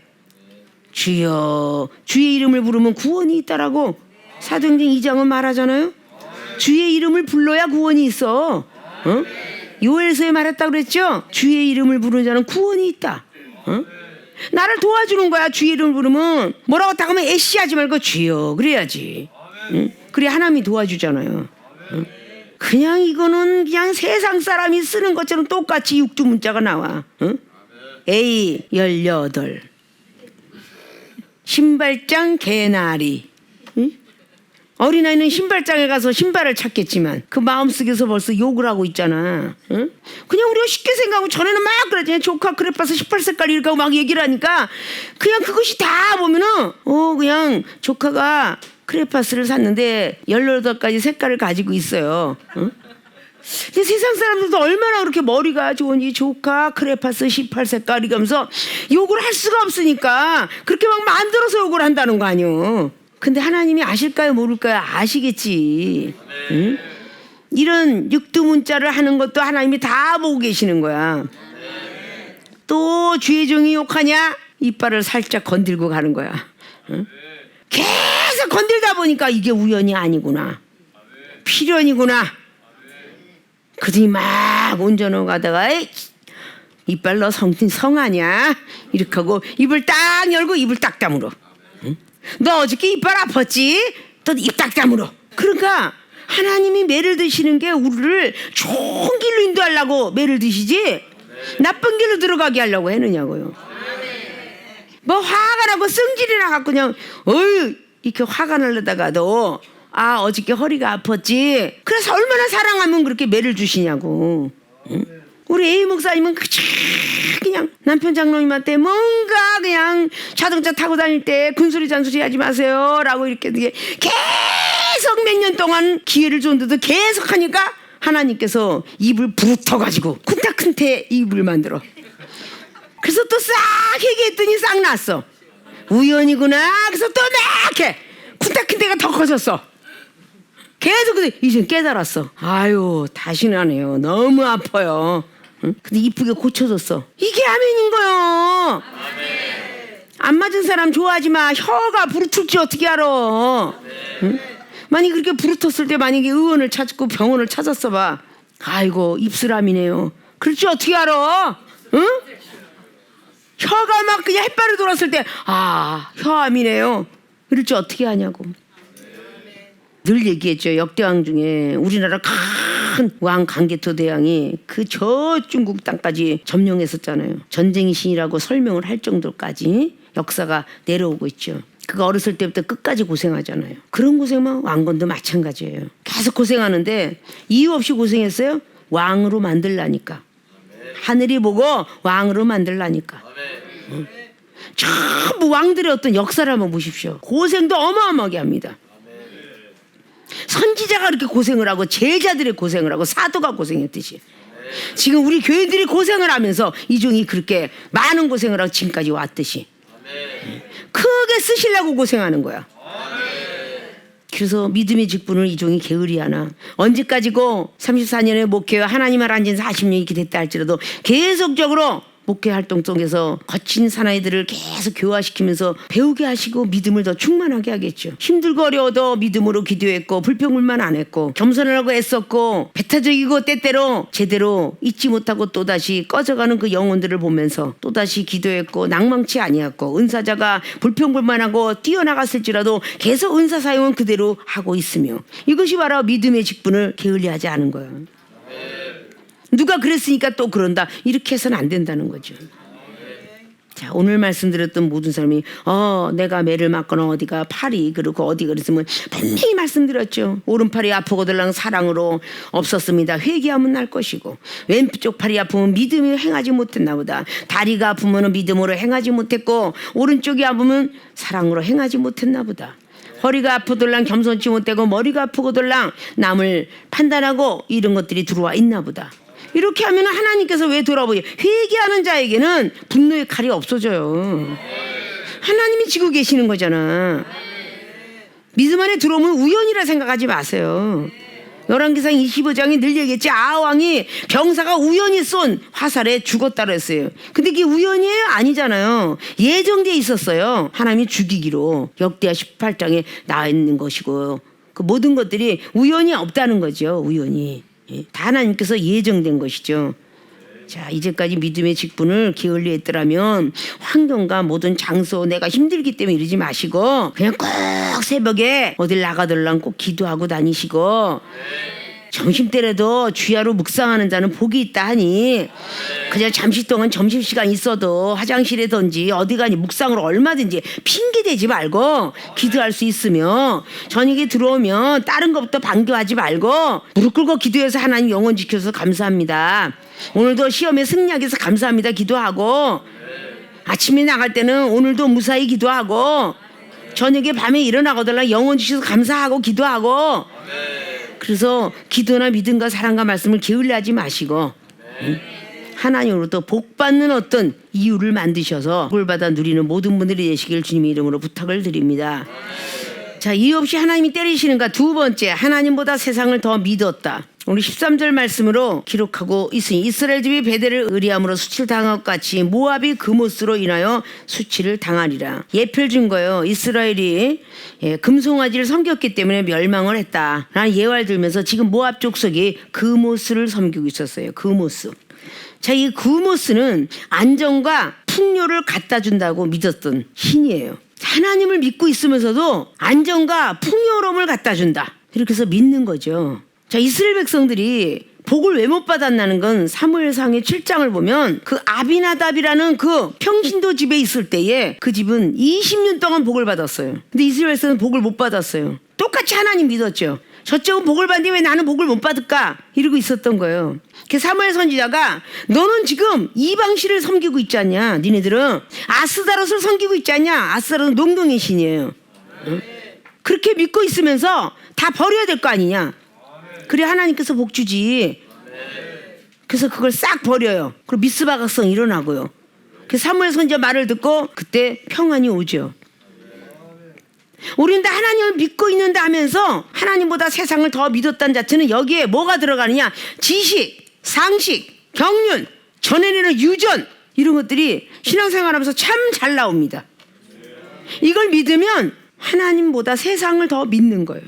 주여 주의 이름을 부르면 구원이 있다라고 사도행전 2장은 말하잖아요. 주의 이름을 불러야 구원이 있어. 요엘서에 말했다고 그랬죠. 주의 이름을 부르는 자는 구원이 있다. 나를 도와주는 거야. 주의 이름을 부르면 뭐라고 딱 하면 애쉬하지 말고 주여 그래야지. 그래 하나님이 도와주잖아요. 그냥 이거는 그냥 세상 사람이 쓰는 것처럼 똑같이 육두문자가 나와. A 18 신발장 개나리. 어린아이는 신발장에 가서 신발을 찾겠지만 그 마음속에서 벌써 욕을 하고 있잖아. 그냥 우리가 쉽게 생각하고 전에는 막 그러지. 조카 그래 봐서 18색깔 이렇게 하고 막 얘기를 하니까 그냥 그것이 다 보면은 그냥 조카가 크레파스를 샀는데 18가지 색깔을 가지고 있어요. 응? 근데 세상 사람들도 얼마나 그렇게 머리가 좋으니 조카 크레파스 18색깔 이러면서 욕을 할 수가 없으니까 그렇게 막 만들어서 욕을 한다는 거 아니에요. 근데 하나님이 아실까요 모를까요? 아시겠지. 응? 이런 육두문자를 하는 것도 하나님이 다 보고 계시는 거야. 또 주의 종이 욕하냐? 이빨을 살짝 건들고 가는 거야. 응? 계속 건들다 보니까 이게 우연이 아니구나. 필연이구나. 그들이 막 운전을 가다가 이빨 너 성하냐? 이렇게 하고 입을 딱 열고 입을 딱 다물어. 응? 너 어저께 이빨 아팠지? 또 입 딱 다물어. 그러니까 하나님이 매를 드시는 게 우리를 좋은 길로 인도하려고 매를 드시지 나쁜 길로 들어가게 하려고 했느냐고요. 뭐 화가 나고 승질이 나갖고 그냥 이렇게 화가 나려다가도 어저께 허리가 아팠지. 그래서 얼마나 사랑하면 그렇게 매를 주시냐고. 응? 우리 A 목사님은 그냥 남편 장로님한테 뭔가 그냥 자동차 타고 다닐 때 군소리 잔소리 하지 마세요 라고 이렇게 계속 몇 년 동안 기회를 줬는데도 계속 하니까 하나님께서 입을 부르터가지고 쿤타큰테 입을 만들어. 그래서 또 싹 얘기했더니 싹 났어. 우연이구나. 그래서 또 이렇게 쿤타큰테가 더 커졌어. 계속 이제 깨달았어. 아유 다시는 안 해요. 너무 아파요. 응? 근데 이쁘게 고쳐졌어. 이게 아멘인 거요. 안 맞은 사람 좋아하지 마. 혀가 부르틀지 어떻게 알아. 응? 만약 그렇게 부르텄을 때 만약에 의원을 찾고 병원을 찾았어 봐. 아이고 입술암이네요. 그렇지 어떻게 알아. 응? 혀가 막 그냥 햇발이 돌았을 때 혀암이네요. 그렇지 어떻게 하냐고. 늘 얘기했죠. 역대왕 중에 우리나라 큰 왕 강개토 대왕이 그 저 중국 땅까지 점령했었잖아요. 전쟁의 신이라고 설명을 할 정도까지 역사가 내려오고 있죠. 그가 어렸을 때부터 끝까지 고생하잖아요. 그런 고생만 왕건도 마찬가지예요. 계속 고생하는데 이유 없이 고생했어요. 왕으로 만들라니까. 하늘이 보고 왕으로 만들라니까. 전부 왕들의 어떤 역사를 한번 보십시오. 고생도 어마어마하게 합니다. 선지자가 그렇게 고생을 하고 제자들이 고생을 하고 사도가 고생했듯이 지금 우리 교인들이 고생을 하면서 이 종이 그렇게 많은 고생을 하고 지금까지 왔듯이 크게 쓰시려고 고생하는 거야. 그래서 믿음의 직분을 이 종이 게으리하나. 언제까지고 34년의 목회 하나님을 안진 40년이 이렇게 됐다 할지라도 계속적으로 목회 활동 속에서 거친 사나이들을 계속 교화시키면서 배우게 하시고 믿음을 더 충만하게 하겠죠. 힘들고 어려워도 믿음으로 기도했고 불평불만 안 했고 겸손을 하고 애썼고 배타적이고 때때로 제대로 잊지 못하고 또다시 꺼져가는 그 영혼들을 보면서 또다시 기도했고 낭망치 아니었고 은사자가 불평불만하고 뛰어나갔을지라도 계속 은사 사용은 그대로 하고 있으며 이것이 바로 믿음의 직분을 게을리하지 않은 거예요. 누가 그랬으니까 또 그런다. 이렇게 해서는 안 된다는 거죠. 자, 오늘 말씀드렸던 모든 사람이 내가 매를 맞거나 어디가 팔이 그렇고 어디 그랬으면 분명히 말씀드렸죠. 오른팔이 아프고들랑 사랑으로 없었습니다. 회개하면 날 것이고 왼쪽 팔이 아프면 믿음이 행하지 못했나 보다. 다리가 아프면 믿음으로 행하지 못했고 오른쪽이 아프면 사랑으로 행하지 못했나 보다. 허리가 아프들랑 겸손치 못되고 머리가 아프고들랑 남을 판단하고 이런 것들이 들어와 있나 보다. 이렇게 하면 하나님께서 왜 돌아보여? 회개하는 자에게는 분노의 칼이 없어져요. 하나님이 지고 계시는 거잖아. 믿음 안에 들어오면 우연이라 생각하지 마세요. 열왕기상 25장이 늘 얘기했지. 아왕이 병사가 우연히 쏜 화살에 죽었다 그랬어요. 근데 그게 우연이에요? 아니잖아요. 예정돼 있었어요. 하나님이 죽이기로. 역대하 18장에 나와 있는 것이고 그 모든 것들이 우연이 없다는 거죠. 우연이. 다 하나님께서 예정된 것이죠. 자, 이제까지 믿음의 직분을 게을리 했더라면 환경과 모든 장소 내가 힘들기 때문에 이러지 마시고 그냥 꼭 새벽에 어딜 나가들랑 꼭 기도하고 다니시고 점심때라도 주야로 묵상하는 자는 복이 있다 하니 그냥 잠시 동안 점심시간 있어도 화장실에든지 어디 가니 묵상으로 얼마든지 핑계대지 말고 기도할 수 있으며 저녁에 들어오면 다른 것부터 반겨하지 말고 무릎 꿇고 기도해서 하나님 영혼 지켜서 감사합니다. 오늘도 시험에 승리하기 위해서 감사합니다 기도하고 아침에 나갈 때는 오늘도 무사히 기도하고 저녁에 밤에 일어나거들라 영혼 주셔서 감사하고 기도하고. 그래서 기도나 믿음과 사랑과 말씀을 게을리 하지 마시고 하나님으로부터 복받는 어떤 이유를 만드셔서 복을 받아 누리는 모든 분들이 되시길 주님의 이름으로 부탁을 드립니다. 자, 이유 없이 하나님이 때리시는가? 두 번째, 하나님보다 세상을 더 믿었다. 우리 13절 말씀으로 기록하고 있으니 이스라엘 집이 베델을 의리함으로 수치를 당한 것 같이 모압이 그못으로 인하여 수치를 당하리라. 예표를 준 거예요. 이스라엘이 금송아지를 섬겼기 때문에 멸망을 했다 라는 예화를 들면서 지금 모압 족속이 그못을 섬기고 있었어요. 그모스. 자, 이 그모스는 안정과 풍요를 갖다 준다고 믿었던 신이에요. 하나님을 믿고 있으면서도 안정과 풍요로움을 갖다 준다, 이렇게 해서 믿는 거죠. 자, 이스라엘 백성들이 복을 왜 못 받았나는 건 사무엘상의 7장을 보면 그 아비나답이라는 그 평신도 집에 있을 때에 그 집은 20년 동안 복을 받았어요. 근데 이스라엘 백성은 복을 못 받았어요. 똑같이 하나님 믿었죠. 저쪽은 복을 받는데 왜 나는 복을 못 받을까? 이러고 있었던 거예요. 그 사무엘 선지자가 너는 지금 이방신을 섬기고 있지 않냐? 니네들은 아스다롯을 섬기고 있지 않냐? 아스다롯은 농동의 신이에요. 응? 그렇게 믿고 있으면서 다 버려야 될 거 아니냐? 그래 하나님께서 복 주지. 그래서 그걸 싹 버려요. 그리고 미스바 각성 일어나고요. 그 사무엘 선지자 말을 듣고 그때 평안이 오죠. 우리는 다 하나님을 믿고 있는다 하면서 하나님보다 세상을 더 믿었다는 자체는 여기에 뭐가 들어가느냐? 지식, 상식, 경륜, 전해내는 유전, 이런 것들이 신앙생활하면서 참 잘 나옵니다. 이걸 믿으면 하나님보다 세상을 더 믿는 거예요.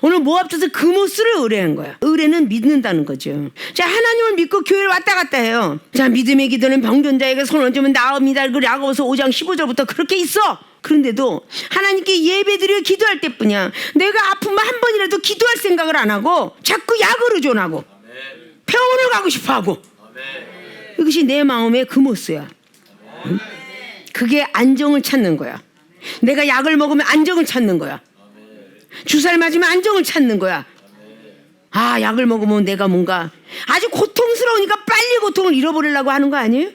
오늘 모압에서 그모스를 의뢰한 거야. 의뢰는 믿는다는 거죠. 자, 하나님을 믿고 교회를 왔다 갔다 해요. 자, 믿음의 기도는 병든 자에게 손을 얹으면 나옵니다. 그 야고보서 5장 15절부터 그렇게 있어. 그런데도 하나님께 예배드려 기도할 때뿐이야. 내가 아프면 한 번이라도 기도할 생각을 안 하고 자꾸 약을 의존하고 병원을 가고 싶어하고. 이것이 내 마음의 그모스야. 응? 그게 안정을 찾는 거야. 내가 약을 먹으면 안정을 찾는 거야. 주사를 맞으면 안정을 찾는 거야. 아, 약을 먹으면 내가 뭔가 아주 고통스러우니까 빨리 고통을 잃어버리려고 하는 거 아니에요?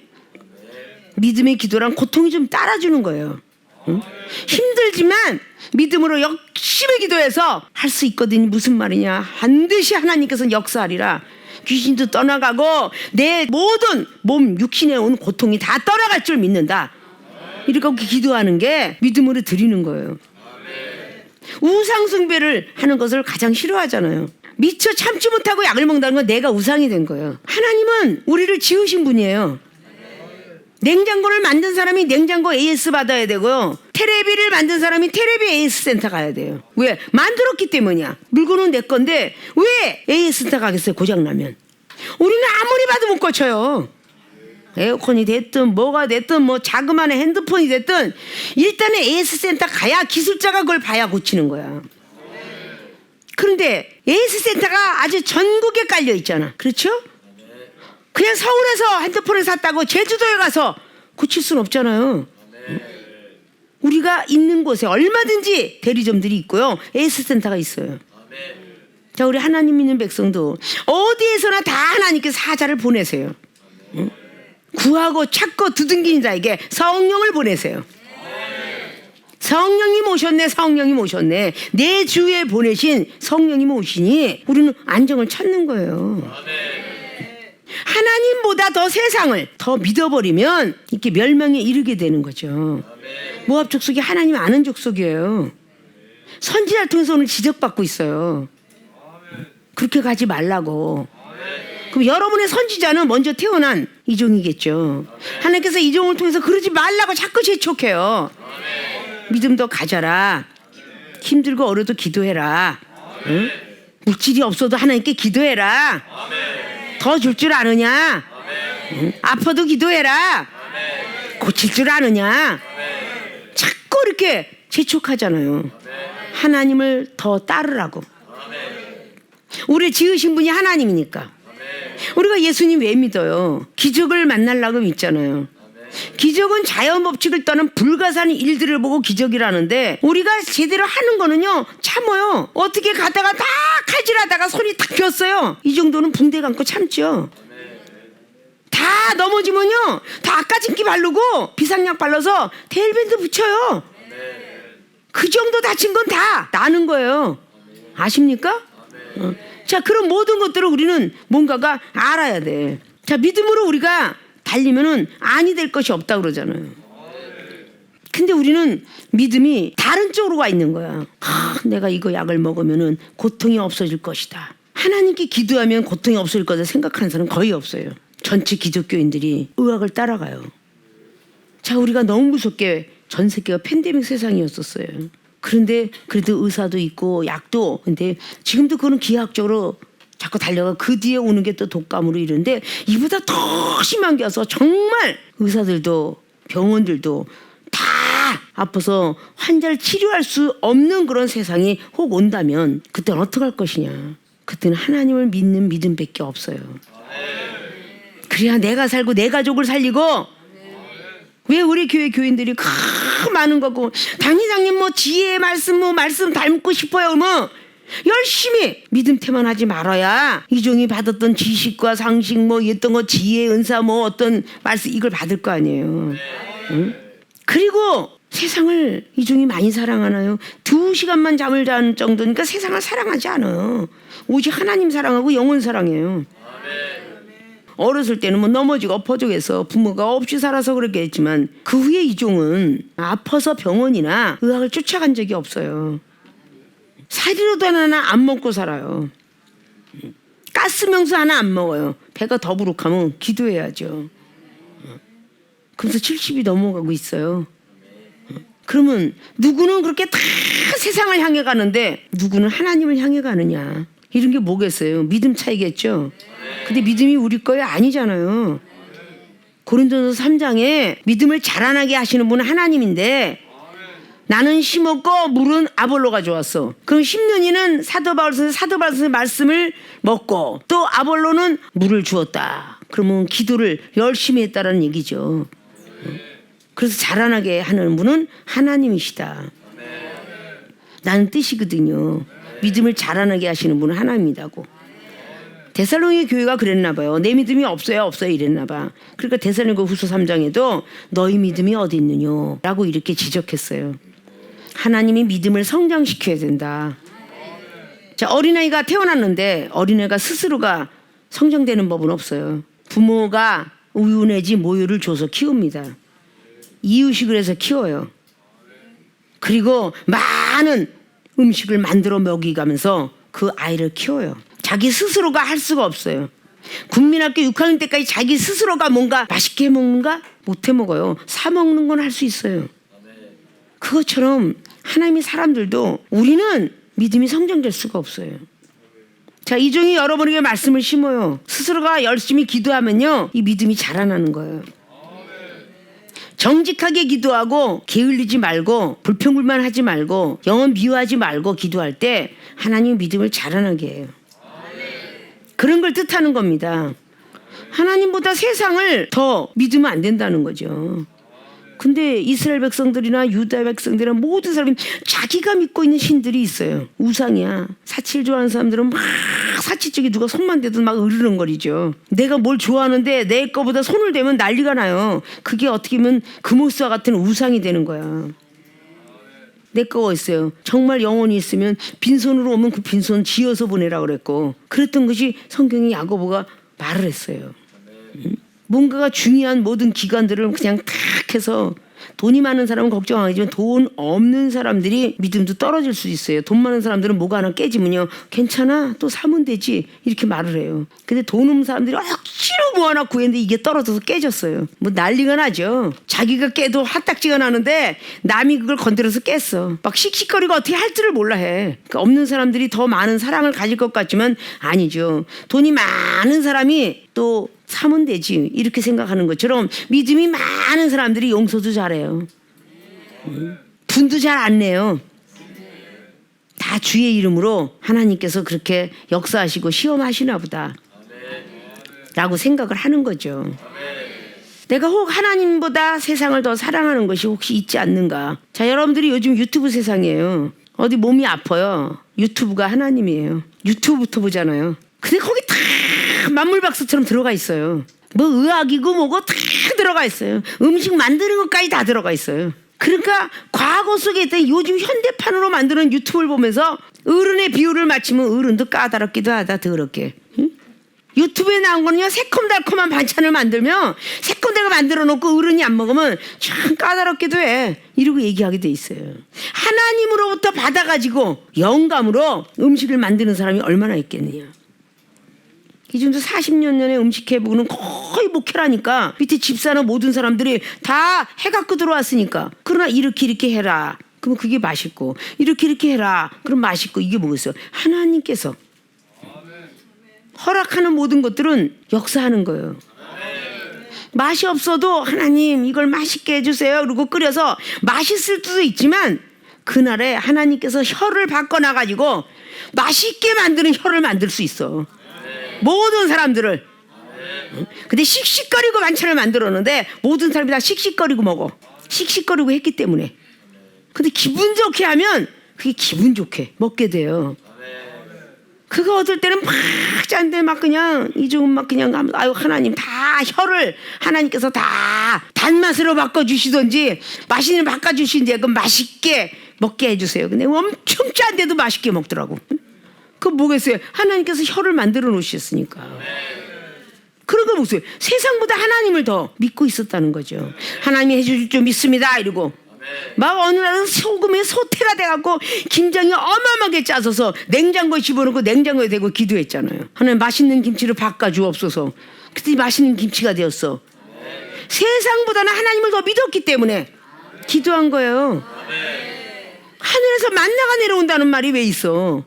믿음의 기도랑 고통이 좀 따라주는 거예요. 응? 힘들지만 믿음으로 열심히 기도해서 할 수 있거든. 무슨 말이냐? 반드시 하나님께서는 역사하리라. 귀신도 떠나가고 내 모든 몸 육신에 온 고통이 다 떠나갈 줄 믿는다. 이렇게 기도하는 게 믿음으로 드리는 거예요. 우상 숭배를 하는 것을 가장 싫어하잖아요. 미처 참지 못하고 약을 먹는다는 건 내가 우상이 된 거예요. 하나님은 우리를 지으신 분이에요. 냉장고를 만든 사람이 냉장고 AS 받아야 되고요. 테레비를 만든 사람이 테레비 AS 센터 가야 돼요. 왜? 만들었기 때문이야. 물건은 내 건데 왜 AS 센터 가겠어요? 고장나면. 우리는 아무리 봐도 못 고쳐요. 에어컨이 됐든 뭐가 됐든 뭐 자그마한 핸드폰이 됐든 일단은 AS 센터 가야 기술자가 그걸 봐야 고치는 거야. 그런데 AS 센터가 아주 전국에 깔려 있잖아. 그렇죠? 그냥 서울에서 핸드폰을 샀다고 제주도에 가서 고칠 수는 없잖아요. 우리가 있는 곳에 얼마든지 대리점들이 있고요. AS 센터가 있어요. 자, 우리 하나님 믿는 백성도 어디에서나 다 하나님께서 사자를 보내세요. 응? 구하고 찾고 두둥기는 자에게 성령을 보내세요. 성령님 오셨네. 성령님 오셨네. 내 주에 보내신 성령님 오시니 우리는 안정을 찾는 거예요. 하나님보다 더 세상을 더 믿어버리면 이렇게 멸망에 이르게 되는 거죠. 모압 족속이 하나님 아는 족속이에요. 선지자를 통해서 오늘 지적받고 있어요. 그렇게 가지 말라고. 그럼 여러분의 선지자는 먼저 태어난 이종이겠죠. 하나님께서 이종을 통해서 그러지 말라고 자꾸 재촉해요. 믿음도 가져라. 힘들고 어려도 기도해라. 응? 물질이 없어도 하나님께 기도해라. 더 줄 줄 아느냐? 응? 아파도 기도해라. 고칠 줄 아느냐? 자꾸 이렇게 재촉하잖아요. 하나님을 더 따르라고. 우리 지으신 분이 하나님이니까. 우리가 예수님 왜 믿어요? 기적을 만나려고 믿잖아요. 기적은 자연 법칙을 떠난 불가사의 일들을 보고 기적이라는데 우리가 제대로 하는 거는요, 참아요. 어떻게 가다가 다 칼질하다가 손이 탁 폈어요. 이 정도는 붕대 감고 참죠. 다 넘어지면요, 다 아까진기 바르고 비상약 발라서 테일밴드 붙여요. 그 정도 다친 건 다 나는 거예요. 아십니까? 자, 그런 모든 것들을 우리는 뭔가가 알아야 돼. 자, 믿음으로 우리가 달리면은 아니 될 것이 없다 그러잖아요. 근데 우리는 믿음이 다른 쪽으로 가 있는 거야. 내가 이거 약을 먹으면은 고통이 없어질 것이다. 하나님께 기도하면 고통이 없어질 거다 생각하는 사람은 거의 없어요. 전체 기독교인들이 의학을 따라가요. 자, 우리가 너무 무섭게 전 세계가 팬데믹 세상이었었어요. 그런데 그래도 의사도 있고 약도, 근데 지금도 그거는 기하학적으로 자꾸 달려가 그 뒤에 오는 게 또 독감으로 이런데 이보다 더 심한 게 와서 정말 의사들도 병원들도 다 아파서 환자를 치료할 수 없는 그런 세상이 혹 온다면 그때는 어떻게 할 것이냐. 그때는 하나님을 믿는 믿음밖에 없어요. 그래야 내가 살고 내 가족을 살리고. 왜 우리 교회 교인들이 많은 거고 당회장님 뭐 지혜의 말씀 뭐 말씀 닮고 싶어요 뭐 열심히 믿음태만 하지 말아야 이종이 받았던 지식과 상식 뭐 어떤 거 지혜 은사 뭐 어떤 말씀 이걸 받을 거 아니에요. 응? 그리고 세상을 이종이 많이 사랑하나요? 2시간만 잠을 자는 정도니까 세상을 사랑하지 않아요. 오직 하나님 사랑하고 영혼 사랑해요. 어렸을 때는 뭐 넘어지고 엎어져서 부모가 없이 살아서 그랬겠지만 그 후에 이종은 아파서 병원이나 의학을 쫓아간 적이 없어요. 사리로도 하나 안 먹고 살아요. 가스명수 하나 안 먹어요. 배가 더부룩하면 기도해야죠. 그래서 70이 넘어가고 있어요. 그러면 누구는 그렇게 다 세상을 향해 가는데 누구는 하나님을 향해 가느냐. 이런 게 뭐겠어요? 믿음 차이겠죠. 근데 믿음이 우리 거야 아니잖아요. 고린도서 3장에 믿음을 자라나게 하시는 분은 하나님인데 나는 심었고 물은 아볼로가 좋았어. 그럼 심는 이는 사도 바울 선생의 말씀을 먹고 또 아볼로는 물을 주었다. 그러면 기도를 열심히 했다라는 얘기죠. 그래서 자라나게 하는 분은 하나님이시다. 나는 뜻이거든요. 믿음을 자라나게 하시는 분은 하나님이다고. 데살로니가 교회가 그랬나 봐요. 내 믿음이 없어요 이랬나 봐. 그러니까 데살로니가 후서 3장에도 너희 믿음이 어디 있느냐 라고 이렇게 지적했어요. 하나님이 믿음을 성장시켜야 된다. 자, 어린아이가 태어났는데 어린아이가 스스로가 성장되는 법은 없어요. 부모가 우유 내지 모유를 줘서 키웁니다. 이유식을 해서 키워요. 그리고 많은 음식을 만들어 먹이가면서 그 아이를 키워요. 자기 스스로가 할 수가 없어요. 국민학교 6학년 때까지 자기 스스로가 뭔가 맛있게 먹는가? 못 해 먹어요. 사 먹는 건 할 수 있어요. 그것처럼 하나님의 사람들도 우리는 믿음이 성장될 수가 없어요. 자, 이종이 여러분에게 말씀을 심어요. 스스로가 열심히 기도하면요 이 믿음이 자라나는 거예요. 정직하게 기도하고 게을리지 말고 불평불만하지 말고 영혼 미워하지 말고 기도할 때 하나님 믿음을 자라나게 해요. 그런 걸 뜻하는 겁니다. 하나님보다 세상을 더 믿으면 안 된다는 거죠. 근데 이스라엘 백성들이나 유다 백성들이나 모든 사람이 자기가 믿고 있는 신들이 있어요. 우상이야. 사치를 좋아하는 사람들은 막 사치 쪽에 누가 손만 대도 막 으르렁거리죠. 내가 뭘 좋아하는데 내 거보다 손을 대면 난리가 나요. 그게 어떻게 보면 금오스와 같은 우상이 되는 거야. 내 거가 있어요. 정말 영혼이 있으면 빈손으로 오면 그 빈손 지어서 보내라고 그랬고 그랬던 것이 성경이 야고보가 말을 했어요. 뭔가가 중요한 모든 기관들을 그냥 탁 해서 돈이 많은 사람은 걱정 안 하지만 돈 없는 사람들이 믿음도 떨어질 수 있어요. 돈 많은 사람들은 뭐가 하나 깨지면요 괜찮아 또 사면 되지 이렇게 말을 해요. 근데 돈 없는 사람들이 억지로 뭐 하나 구했는데 이게 떨어져서 깨졌어요. 뭐 난리가 나죠. 자기가 깨도 핫딱지가 나는데 남이 그걸 건드려서 깼어. 막 씩씩거리고 어떻게 할 줄을 몰라 해. 그러니까 없는 사람들이 더 많은 사랑을 가질 것 같지만 아니죠. 돈이 많은 사람이 또 사면 되지 이렇게 생각하는 것처럼 믿음이 많은 사람들이 용서도 잘해요. 분도 잘 안 내요. 다 주의 이름으로 하나님께서 그렇게 역사하시고 시험하시나 보다 라고 생각을 하는 거죠. 내가 혹 하나님보다 세상을 더 사랑하는 것이 혹시 있지 않는가. 자, 여러분들이 요즘 유튜브 세상이에요. 어디 몸이 아파요. 유튜브가 하나님이에요. 유튜브부터 보잖아요. 근데 거기 다 만물박수처럼 들어가 있어요. 뭐 의학이고 뭐고 다 들어가 있어요. 음식 만드는 것까지 다 들어가 있어요. 그러니까 과거 속에 있던 요즘 현대판으로 만드는 유튜브를 보면서 어른의 비유를 맞추면 어른도 까다롭기도 하다 더럽게. 응? 유튜브에 나온 거는요 새콤달콤한 반찬을 만들면 새콤달콤 만들어 놓고 어른이 안 먹으면 참 까다롭기도 해 이러고 얘기하게 돼 있어요. 하나님으로부터 받아가지고 영감으로 음식을 만드는 사람이 얼마나 있겠느냐. 기존도 40년 전에 음식 해보고는 거의 목회라니까 밑에 집사나 모든 사람들이 다 해갖고 들어왔으니까. 그러나 이렇게 해라 그러면 그게 맛있고 이렇게 해라 그럼 맛있고 이게 뭐겠어요. 하나님께서 허락하는 모든 것들은 역사하는 거예요. 맛이 없어도 하나님 이걸 맛있게 해주세요 그리고 끓여서 맛있을 수도 있지만 그날에 하나님께서 혀를 바꿔놔가지고 맛있게 만드는 혀를 만들 수 있어. 모든 사람들을. 근데 씩씩거리고 반찬을 만들었는데 모든 사람이 다 씩씩거리고 먹어. 씩씩거리고 했기 때문에. 근데 기분 좋게 하면 그게 기분 좋게 먹게 돼요. 그거 어떨 때는 막 짠데 막 그냥 이중은 막 그냥 아유 하나님 다 혀를 하나님께서 다 단맛으로 바꿔주시든지 맛있는 바꿔주시는지 그 맛있게 먹게 해주세요. 근데 엄청 짠데도 맛있게 먹더라고. 그 뭐겠어요? 하나님께서 혀를 만들어 놓으셨으니까. 그런 거 보세요. 세상보다 하나님을 더 믿고 있었다는 거죠. 하나님이 해주실 줄 믿습니다 이러고 막 어느 날은 소금에 소태가 돼갖고 김장이 어마어마하게 짜서서 냉장고에 집어넣고 냉장고에 대고 기도했잖아요. 하나님 맛있는 김치를 바꿔주옵소서. 그때 맛있는 김치가 되었어. 세상보다는 하나님을 더 믿었기 때문에 기도한 거예요. 하늘에서 만나가 내려온다는 말이 왜 있어?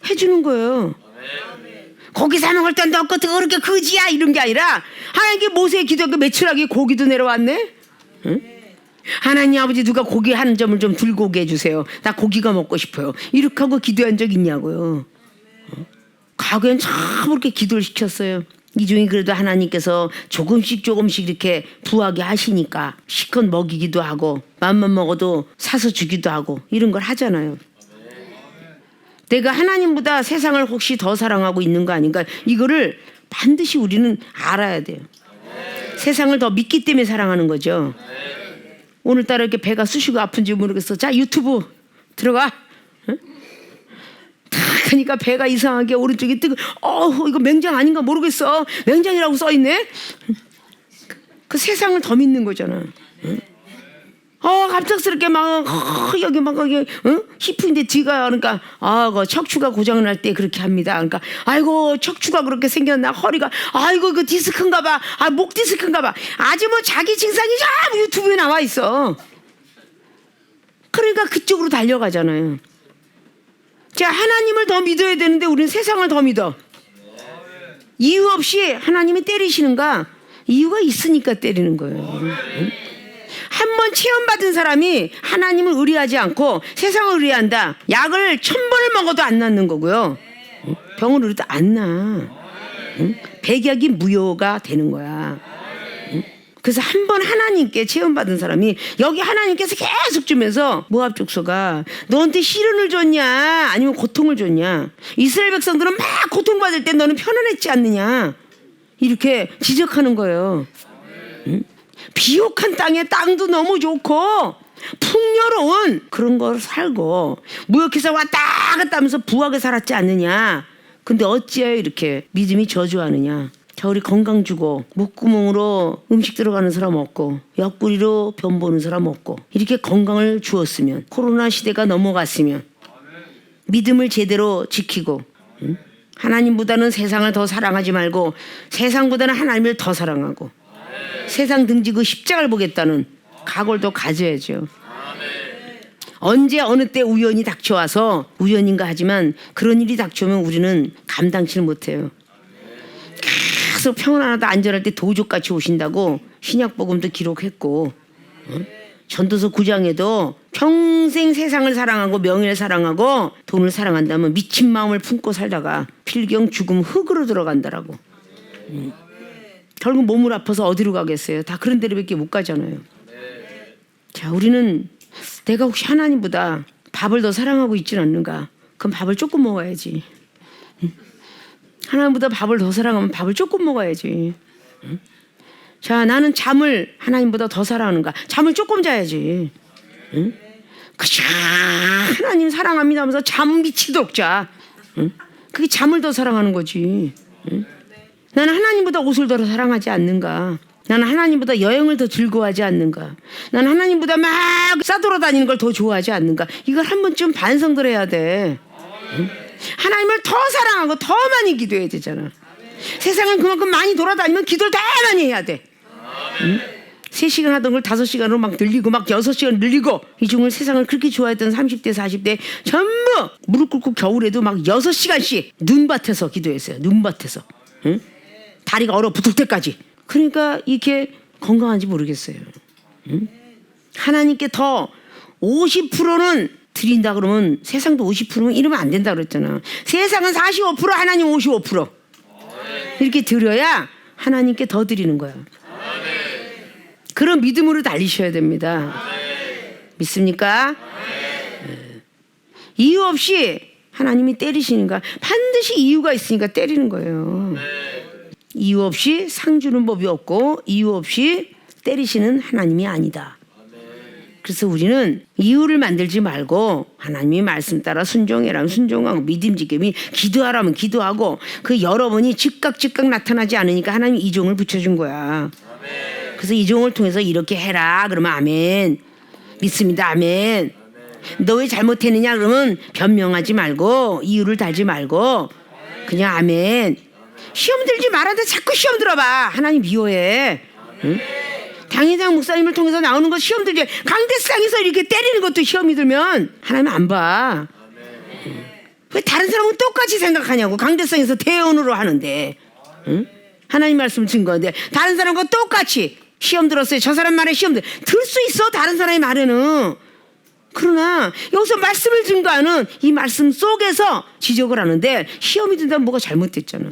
해주는 거예요. 고기 사 먹을 땐 너 것도 그렇게 거지야 이런 게 아니라 하나님께 모세의 기도가 매출하게 고기도 내려왔네. 응? 하나님 아버지 누가 고기 한 점을 좀 들고 오게 해주세요. 나 고기가 먹고 싶어요. 이렇게 하고 기도한 적 있냐고요. 과거엔 참 그렇게 기도를 시켰어요. 이중이 그래도 하나님께서 조금씩 이렇게 부하게 하시니까 실컷 먹이기도 하고 맘만 먹어도 사서 주기도 하고 이런 걸 하잖아요. 내가 하나님보다 세상을 혹시 더 사랑하고 있는 거 아닌가 이거를 반드시 우리는 알아야 돼요. 세상을 더 믿기 때문에 사랑하는 거죠. 오늘따라 이렇게 배가 쑤시고 아픈지 모르겠어. 자 유튜브 들어가. 응? 탁 하니까 배가 이상하게 오른쪽이 뜨고 이거 맹장 아닌가 모르겠어. 맹장이라고 써있네. 그 세상을 더 믿는 거잖아. 응? 갑작스럽게 막 여기 막 여기 히프인데 뒤가 그러니까 그 척추가 고장을 날 때 그렇게 합니다. 그러니까 아이고 척추가 그렇게 생겼나 허리가 아이고 그 디스크인가봐. 목 디스크인가봐. 아주 뭐 자기 증상이 다 유튜브에 나와 있어. 그러니까 그쪽으로 달려가잖아요. 자 하나님을 더 믿어야 되는데 우리는 세상을 더 믿어. 이유 없이 하나님이 때리시는가? 이유가 있으니까 때리는 거예요. 한 번 체험받은 사람이 하나님을 의뢰하지 않고 세상을 의뢰한다. 약을 1000번을 먹어도 안 낫는 거고요. 병을 의뢰도 안 나. 백약이 무효가 되는 거야. 그래서 한 번 하나님께 체험받은 사람이 여기 하나님께서 계속 주면서 모압 족속아 너한테 시련을 줬냐 아니면 고통을 줬냐. 이스라엘 백성들은 막 고통받을 때 너는 편안했지 않느냐. 이렇게 지적하는 거예요. 비옥한 땅에 땅도 너무 좋고 풍요로운 그런 걸 살고 무역해서 왔다 갔다 하면서 부하게 살았지 않느냐. 근데 어찌하여 이렇게 믿음이 저주하느냐. 자 우리 건강 주고 목구멍으로 음식 들어가는 사람 없고 옆구리로 변 보는 사람 없고 이렇게 건강을 주었으면 코로나 시대가 넘어갔으면 믿음을 제대로 지키고 하나님보다는 세상을 더 사랑하지 말고 세상보다는 하나님을 더 사랑하고 세상 등지고 십자가를 보겠다는 각오를 더 가져야죠. 언제 어느 때 우연히 닥쳐와서 우연인가 하지만 그런 일이 닥쳐오면 우리는 감당치를 못해요. 계속 평안하다 안전할 때 도적같이 오신다고 신약복음도 기록했고 전도서 9장에도 평생 세상을 사랑하고 명예를 사랑하고 돈을 사랑한다면 미친 마음을 품고 살다가 필경 죽음 흙으로 들어간다라고. 결국 몸을 아파서 어디로 가겠어요. 다 그런 데로밖에 못 가잖아요. 자 우리는 내가 혹시 하나님보다 밥을 더 사랑하고 있지는 않는가. 그럼 밥을 조금 먹어야지. 하나님보다 밥을 더 사랑하면 밥을 조금 먹어야지. 자, 나는 잠을 하나님보다 더 사랑하는가? 잠을 조금 자야지. 응? 그저 하나님 사랑합니다 하면서 잠 미치도록 자. 응? 그게 잠을 더 사랑하는 거지. 응? 나는 하나님보다 옷을 더 사랑하지 않는가? 나는 하나님보다 여행을 더 즐거워하지 않는가? 나는 하나님보다 막 싸돌아다니는 걸 더 좋아하지 않는가? 이걸 한 번쯤 반성들 해야 돼. 응? 하나님을 더 사랑하고 더 많이 기도해야 되잖아. 세상은 그만큼 많이 돌아다니면 기도를 더 많이 해야 돼. 응? 3시간 하던 걸 5시간으로 막 늘리고 막 6시간 늘리고, 이 중을 세상을 그렇게 좋아했던 30대 40대 전부 무릎 꿇고 겨울에도 막 6시간씩 눈밭에서 기도했어요. 눈밭에서. 응? 다리가 얼어붙을 때까지. 그러니까 이게 건강한지 모르겠어요. 응? 하나님께 더 50%는 드린다 그러면 세상도 50%는 이러면 안 된다 그랬잖아. 세상은 45%, 하나님 55%. 이렇게 드려야 하나님께 더 드리는 거야. 그런 믿음으로 달리셔야 됩니다. 믿습니까? 네. 이유 없이 하나님이 때리시는가? 반드시 이유가 있으니까 때리는 거예요. 이유 없이 상 주는 법이 없고 이유 없이 때리시는 하나님이 아니다. 그래서 우리는 이유를 만들지 말고 하나님이 말씀 따라 순종해라면 순종하고 믿음지게 기도하라면 기도하고, 그 여러분이 즉각 나타나지 않으니까 하나님이 이종을 붙여준 거야. 그래서 이종을 통해서 이렇게 해라 그러면 아멘. 믿습니다. 아멘. 너 왜 잘못했느냐 그러면 변명하지 말고 이유를 달지 말고 그냥 아멘. 시험 들지 말아도 자꾸 시험 들어봐. 하나님 미워해. 응? 당회장 목사님을 통해서 나오는 거 시험 들지. 강대상에서 이렇게 때리는 것도 시험이 들면 하나님 안 봐. 왜 다른 사람은 똑같이 생각하냐고. 강대상에서 대언으로 하는데. 응? 하나님 말씀 증거인데 다른 사람과 똑같이 시험 들었어요. 저 사람 말에 시험 들 수 있어. 다른 사람의 말에는. 그러나 여기서 말씀을 증거하는 이 말씀 속에서 지적을 하는데 시험이 든다면 뭐가 잘못됐잖아.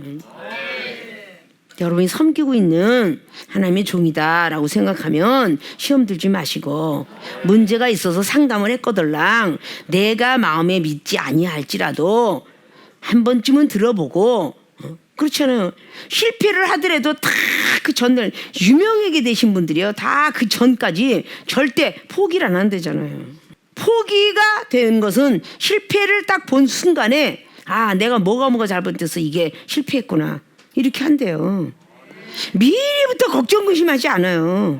여러분이 섬기고 있는 하나님의 종이다라고 생각하면 시험 들지 마시고, 문제가 있어서 상담을 했거들랑 내가 마음에 믿지 아니할지라도 한 번쯤은 들어보고, 그렇잖아요. 실패를 하더라도 다 그 전날 유명하게 되신 분들이요, 다 그 전까지 절대 포기를 안 한대잖아요. 포기가 되는 것은 실패를 딱 본 순간에 아, 내가 뭐가 잘못돼서 이게 실패했구나 이렇게 한대요. 미리부터 걱정 근심하지 않아요.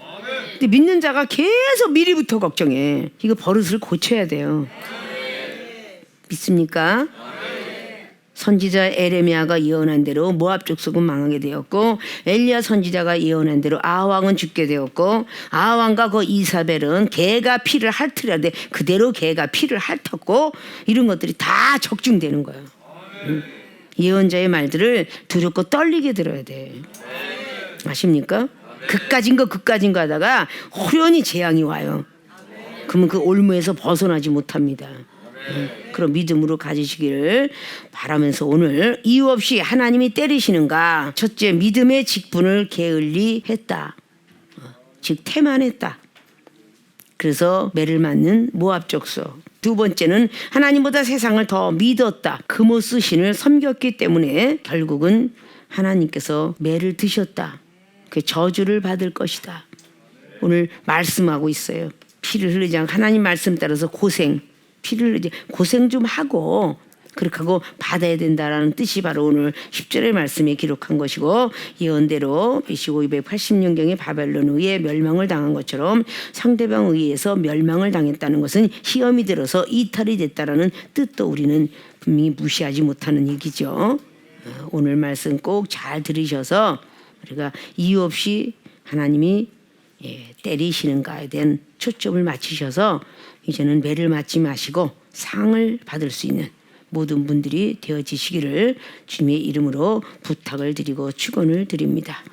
근데 믿는 자가 계속 미리부터 걱정해. 이거 버릇을 고쳐야 돼요. 믿습니까? 선지자 에레미야가 예언한 대로 모압 족속은 망하게 되었고, 엘리야 선지자가 예언한 대로 아왕은 죽게 되었고, 아왕과 그 이사벨은 개가 피를 핥으려는데 그대로 개가 피를 핥았고, 이런 것들이 다 적중되는 거예요. 예언자의 말들을 두렵고 떨리게 들어야 돼. 아십니까? 그까진 거 하다가 호련히 재앙이 와요. 그러면 그 올무에서 벗어나지 못합니다. 그런 믿음으로 가지시기를 바라면서 오늘 이유 없이 하나님이 때리시는가? 첫째, 믿음의 직분을 게을리 했다. 즉 태만했다. 그래서 매를 맞는 모압 족속. 두 번째는 하나님보다 세상을 더 믿었다. 그모스 신을 섬겼기 때문에 결국은 하나님께서 매를 드셨다. 그 저주를 받을 것이다. 오늘 말씀하고 있어요. 피를 흘리지 않고 하나님 말씀 따라서 피를 흘리지 고생 좀 하고 그렇게 하고 받아야 된다라는 뜻이 바로 오늘 10절의 말씀에 기록한 것이고, 예언대로 BC 580년경에 바벨론에 의해 멸망을 당한 것처럼 상대방에 의해서 멸망을 당했다는 것은 시험이 들어서 이탈이 됐다라는 뜻도 우리는 분명히 무시하지 못하는 얘기죠. 오늘 말씀 꼭 잘 들으셔서 우리가 이유 없이 하나님이 때리시는가에 대한 초점을 맞추셔서 이제는 매를 맞지 마시고 상을 받을 수 있는 모든 분들이 되어지시기를 주님의 이름으로 부탁을 드리고 축원을 드립니다.